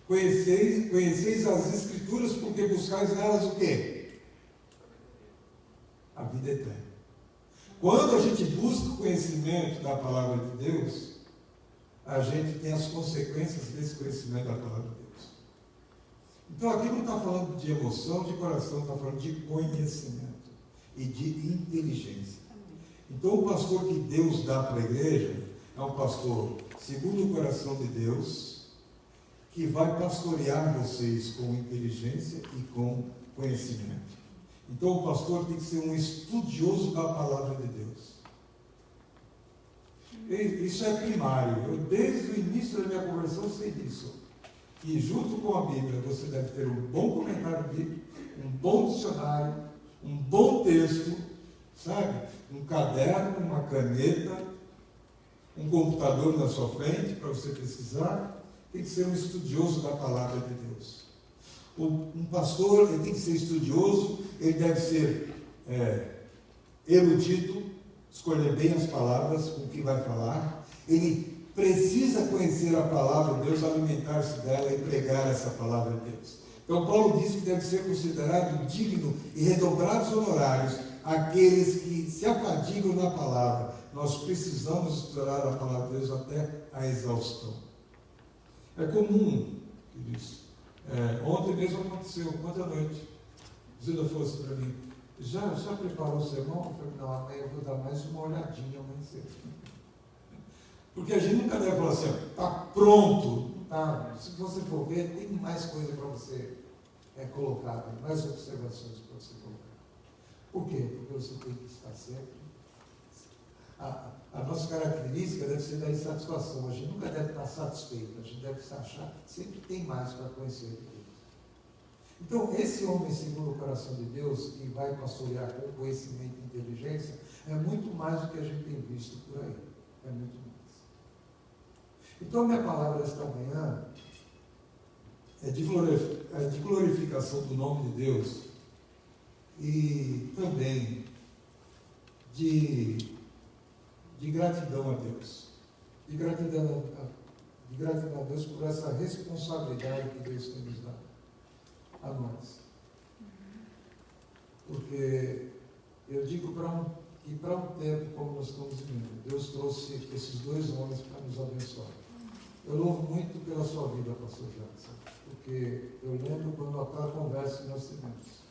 Conheceis as Escrituras porque buscais nelas o quê? A vida eterna. Quando a gente busca o conhecimento da palavra de Deus, a gente tem as consequências desse conhecimento da palavra de Deus. Então aqui não está falando de emoção, de coração, está falando de conhecimento e de inteligência. Então o pastor que Deus dá para a igreja é um pastor segundo o coração de Deus, que vai pastorear vocês com inteligência e com conhecimento. Então o pastor tem que ser um estudioso da palavra de Deus. Isso é primário. Eu, desde o início da minha conversão, sei disso. E junto com a Bíblia, você deve ter um bom comentário bíblico, um bom dicionário, um bom texto, sabe? Um caderno, uma caneta, um computador na sua frente para você pesquisar. Tem que ser um estudioso da palavra de Deus. Um pastor, ele tem que ser estudioso, ele deve ser erudito, escolher bem as palavras com que vai falar. Ele precisa conhecer a palavra de Deus, alimentar-se dela e pregar essa palavra de Deus. Então Paulo diz que deve ser considerado digno e redobrar os honorários aqueles que se afadigam na palavra. Nós precisamos estudar a palavra de Deus até a exaustão. É comum, queridos. Ontem mesmo aconteceu, ontem à noite. Zilda falou assim para mim: já preparou o sermão? Eu falei: não, amanhã eu vou dar mais uma olhadinha amanhã cedo. Porque a gente nunca deve falar assim: está pronto. Tá? Se você for ver, tem mais coisa para você colocar, mais observações para você colocar. Por quê? Porque você tem que estar sempre. A nossa característica deve ser da insatisfação. A gente nunca deve estar satisfeito. A gente deve se achar que sempre tem mais para conhecer de Deus. Então, esse homem segundo o coração de Deus, que vai pastorear com conhecimento e inteligência, é muito mais do que a gente tem visto por aí. É muito mais. Então, minha palavra esta manhã é de glorificação do nome de Deus e também de gratidão a Deus. De gratidão a Deus por essa responsabilidade que Deus tem nos dado a nós. Porque eu digo que para um tempo como nós estamos vivendo, Deus trouxe esses dois homens para nos abençoar. Eu louvo muito pela sua vida, pastor Jackson, porque eu lembro quando aquela conversa que nós tivemos.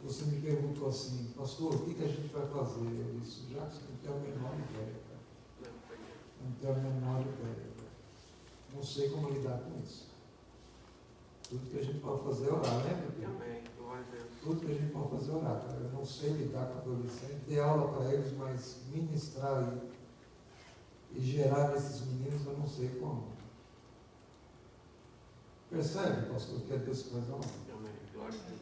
Você me perguntou assim: pastor, o que a gente vai fazer? Eu disse: Jackson, não tenho a menor ideia, cara. Não tenho a menor ideia, cara. Não sei como lidar com isso. Tudo que a gente pode fazer é orar, lembra? Amém. Glória a Deus. Tudo que a gente pode fazer é orar, cara. Eu não sei lidar com adolescentes, dei aula para eles, mas ministrar e gerar nesses meninos eu não sei como. Percebe, pastor, que é Deus que vai dar uma? Amém. Glória a Deus.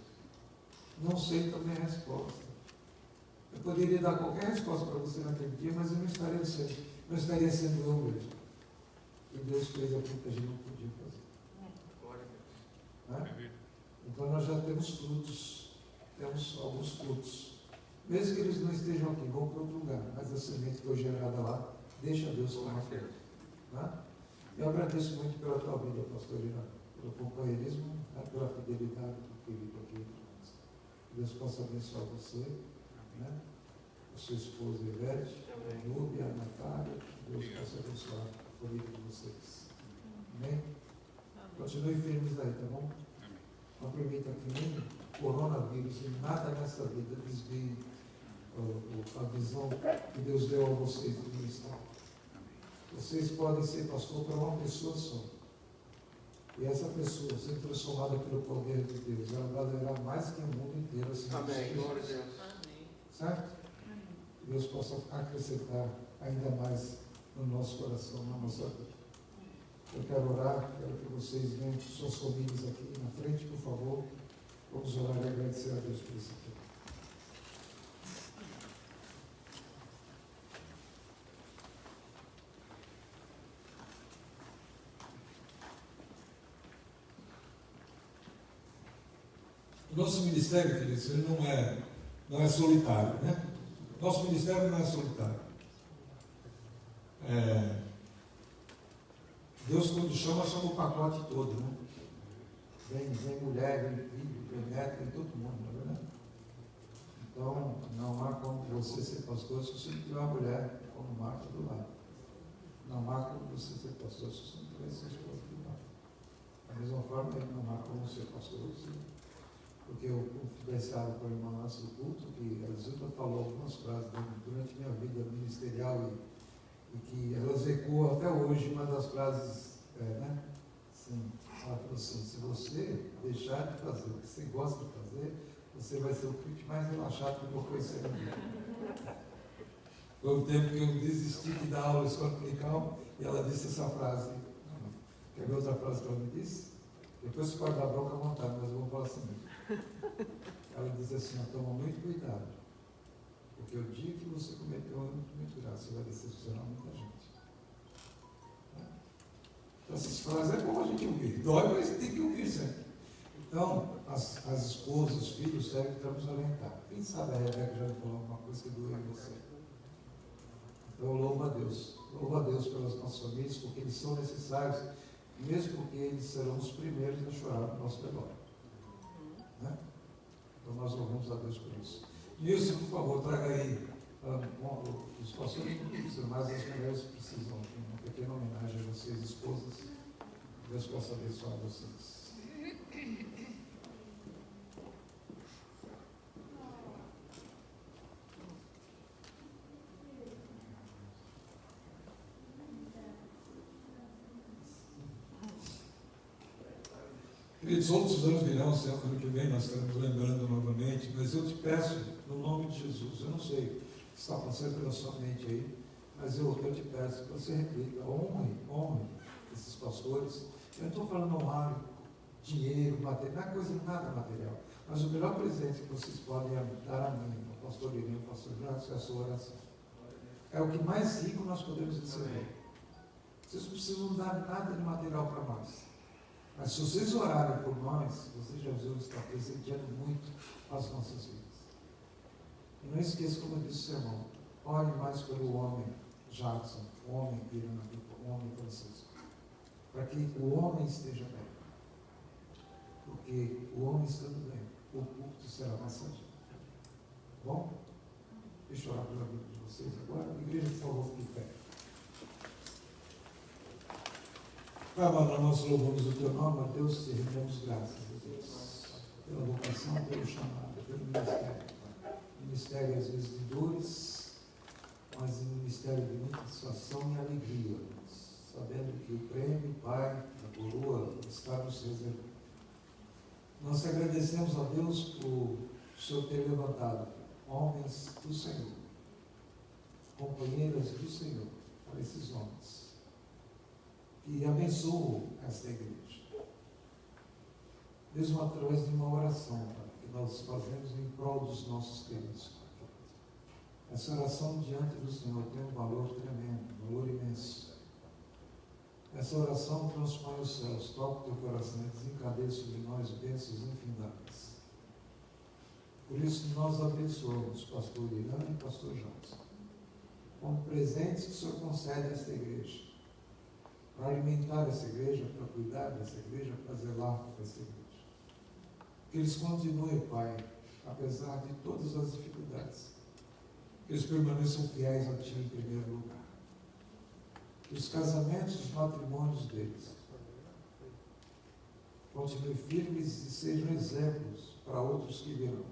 Não sei também a resposta. Eu poderia dar qualquer resposta para você naquele dia, mas eu não estaria sendo. não estaria sendo eu mesmo. E Deus fez aquilo que a gente não podia fazer. Glória a Deus. Né? Então nós já temos frutos, temos alguns frutos. Mesmo que eles não estejam aqui, vão para outro lugar, mas a semente foi gerada lá, deixa Deus tomar conta. Né? Eu agradeço muito pela tua vida, pastorina, pelo companheirismo, né? Pela fidelidade do querido aqui. Que Deus possa abençoar você, né? A sua esposa Ivete, a Núbia, a Natália, que Deus possa abençoar a família de vocês. Amém? Continue firmes aí, tá bom? Não permita que nem coronavírus e nada nessa vida desvie a visão que Deus deu a vocês do ministério. Vocês podem ser pastor para uma pessoa só. E essa pessoa, sendo transformada pelo poder de Deus, ela valerá mais que o mundo inteiro. Assim, Amém. Glória a Deus. Certo? Que Deus possa acrescentar ainda mais no nosso coração, na nossa vida. Eu quero orar, quero que vocês venham com suas famílias aqui na frente, por favor. Vamos orar e agradecer a Deus por isso aqui. O nosso ministério, queridos, ele não é solitário, né? Nosso ministério não é solitário. Deus, quando chama o pacote todo, né? Vem mulher, vem filho, vem neto, vem todo mundo, não é verdade? Então, não há como você ser pastor se você não tiver uma mulher como Marta do lado. Não há como você ser pastor se você não tiver sua esposa do lado. Da mesma forma, não há como ser pastor, porque eu conversava com a irmã antes do culto, que a Zilda falou algumas frases durante minha vida ministerial e que elas ecoam até hoje. Uma das frases, né? Assim, ela falou assim: se você deixar de fazer o que você gosta de fazer, você vai ser o crente mais relaxado que eu conheci na vida. Foi um tempo que eu desisti de dar aula na escola dominical e ela disse essa frase. Quer ver outra frase que ela me disse? Depois você pode dar bronca à vontade, mas eu vou falar assim mesmo. Ela diz assim: toma muito cuidado, porque o dia que você cometeu muito grave, você vai decepcionar muita gente. Então, essas frases é bom a gente ouvir. Dói, mas tem que ouvir sempre. Então, as esposas, os filhos, servem para nos orientar. Quem sabe a Rebeca já falou alguma coisa que doeu em você. Então, louva a Deus. Louva a Deus pelas nossas famílias, porque eles são necessários, mesmo porque eles serão os primeiros a chorar no nosso velório. Né? Então, nós louvamos a Deus por isso. Nilson, por favor, traga aí. Os pastores não precisam, mas as mulheres precisam. Uma pequena homenagem a vocês, esposas. Deus possa abençoar vocês. Queridos, outros anos virão, ano que vem nós estaremos lembrando novamente, mas eu te peço, no nome de Jesus, eu não sei o que está passando pela sua mente aí, mas eu te peço que você reflita, honre esses pastores. Eu não estou falando honrar dinheiro, material, não é coisa nada material, mas o melhor presente que vocês podem dar a mim, ao pastor Irineu, ao pastor Jacques, é a sua oração. É o que mais rico nós podemos receber. Vocês não precisam dar nada de material para nós. Mas se vocês orarem por nós, vocês já viram estar presenteando muito as nossas vidas. E não esqueça, como eu disse, irmão, ore mais pelo homem Jackson, o homem Irã, o homem Francisco, para que o homem esteja bem. Porque o homem estando bem, o culto será mais sadio. Bom? Deixa eu orar pela vida de vocês agora. Igreja, por favor, fique em pé. Pai amado, nós louvamos o teu nome, a Deus, te rendemos graças a Deus, pela vocação, pelo chamado, pelo ministério. Ministério às vezes de dores, mas um ministério de muita satisfação e alegria, sabendo que o prêmio, Pai, a coroa, está nos reservando. Nós te agradecemos a Deus por o Senhor ter levantado homens do Senhor, companheiras do Senhor, para esses homens. E abençoa esta igreja. Mesmo através de uma oração, Pai, que nós fazemos em prol dos nossos queridos. Essa oração diante do Senhor tem um valor tremendo, um valor imenso. Essa oração transpõe os céus, toca o teu coração e desencadeia sobre nós bênçãos infindáveis. Por isso nós abençoamos o pastor Irã e o pastor Jones, como presentes que o Senhor concede a esta igreja, para alimentar essa igreja, para cuidar dessa igreja, para zelar por essa igreja. Que eles continuem, Pai, apesar de todas as dificuldades, que eles permaneçam fiéis a Ti em primeiro lugar. Que os casamentos, os matrimônios deles continuem firmes e sejam exemplos para outros que virão.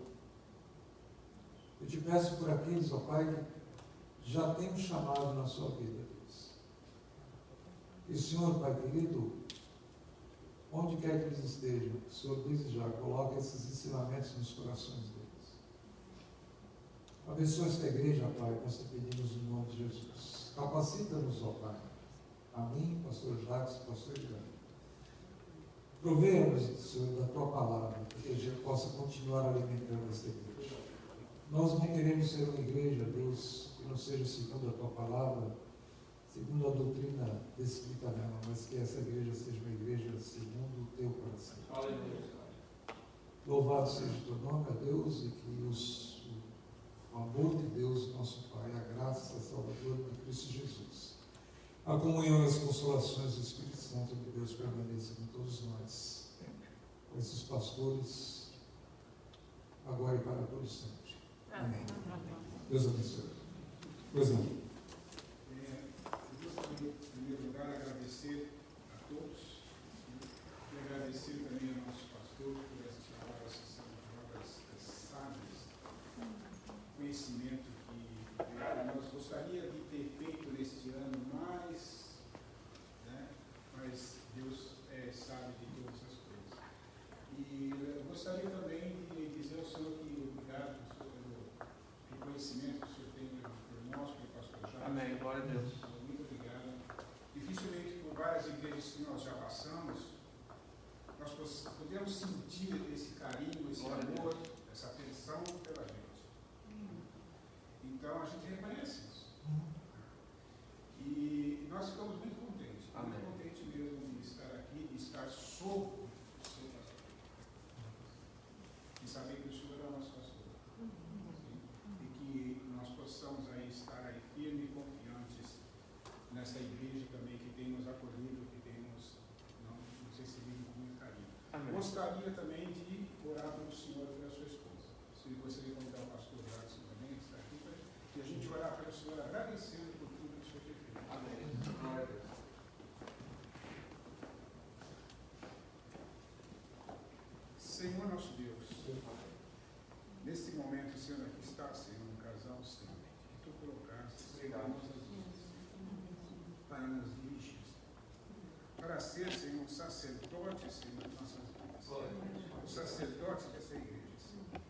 Eu te peço por aqueles, ó Pai, que já têm um chamado na sua vida, Deus. E o Senhor, Pai querido, onde quer que eles estejam, o Senhor diz já, coloca esses ensinamentos nos corações deles. Abençoa esta igreja, Pai, nós te pedimos no nome de Jesus. Capacita-nos, ó Pai, a mim, pastor Jacques, pastor Irã. Proveia-nos, Senhor, da Tua palavra, para que a gente possa continuar alimentando esta igreja. Nós não queremos ser uma igreja, Deus, que não seja segundo a Tua palavra, segundo a doutrina descrita nela, mas que essa igreja seja uma igreja segundo o Teu coração. Louvado seja o Teu nome, ó Deus, e que o amor de Deus, nosso Pai, a graça salvadora de Cristo Jesus, a comunhão e as consolações do Espírito Santo de Deus permaneça com todos nós, com esses pastores, agora e para todos sempre. Amém. Deus abençoe. Pois não. Eu gostaria, em primeiro lugar, agradecer a todos e agradecer também ao nosso pastor por essas palavras que são palavras sábias, conhecimento que nós gostaríamos de ter feito neste ano mais, né? Mas Deus sabe de todas as coisas. E eu gostaria também de dizer ao Senhor que obrigado pelo reconhecimento que o Senhor tem por nós, pelo pastor Jacques. Amém. Glória a Deus. Muito obrigado. Dificilmente, por várias igrejas que nós já passamos, nós podemos sentir esse carinho, esse amor, essa atenção pela gente. Então, a gente reconhece isso. E nós ficamos muito contentes. Amém. Muito contentes mesmo de estar aqui, de estar sob o seu pastor. E saber que o Senhor é o nosso pastor. E que nós possamos aí estar aí firmes e confiantes nessa igreja também que tem nos acolhido, que tem nos recebido com muito carinho. Amém. Gostaria também de orar pelo Senhor e pela sua esposa. Se você convidar o pastor Jacques também, que está aqui, e a gente orar pelo Senhor agradecendo por tudo que o Senhor tem feito. Amém. Glória a Deus. Senhor nosso Deus, nesse momento, Senhor, aqui está, Senhor, um casal, Senhor, que Tu colocaste, Senhor, nas nossas vidas, para nos dirigir, para ser, Senhor, um sacerdote, Senhor, de nossas vidas, o sacerdote dessa igreja, Senhor.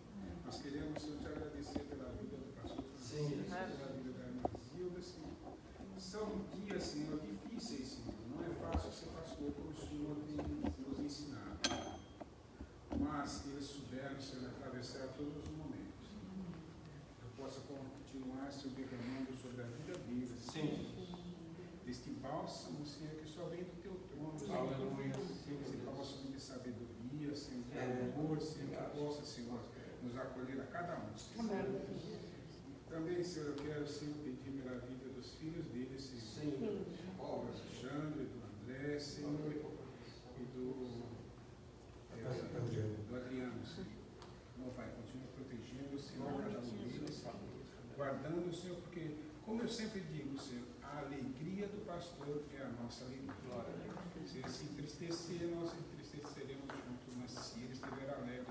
Nós queremos, Senhor, te agradecer pela vida do pastor Francisco, pela vida da irmã Zilda, Senhor. São dias, Senhor, difíceis, Senhor. Não é fácil ser pastor, como o Senhor tem nos ensinado. Mas eles souberam, Senhor, atravessar todos os momentos. Eu possa continuar, Senhor, derramando sobre a vida deles. Sim. Deste bálsamo, Senhor, que só vem do Teu trono. Aleluia. Esse bálsamo de sabedoria, Senhor, de amor, Senhor, que possa, Senhor, nos acolher a cada um, Senhor. Também, Senhor, eu quero, Senhor, pedir pela vida dos filhos deles, Senhor. Sim. Do Alexandre, do André, Senhor, e do Adriano, Senhor. Meu Pai, continua protegendo, Senhor, cada um deles, guardando, Senhor, porque, como eu sempre digo, Senhor, a alegria do pastor é a nossa alegria. Se ele se entristecer, nós entristeceremos juntos, mas se ele estiver alegre,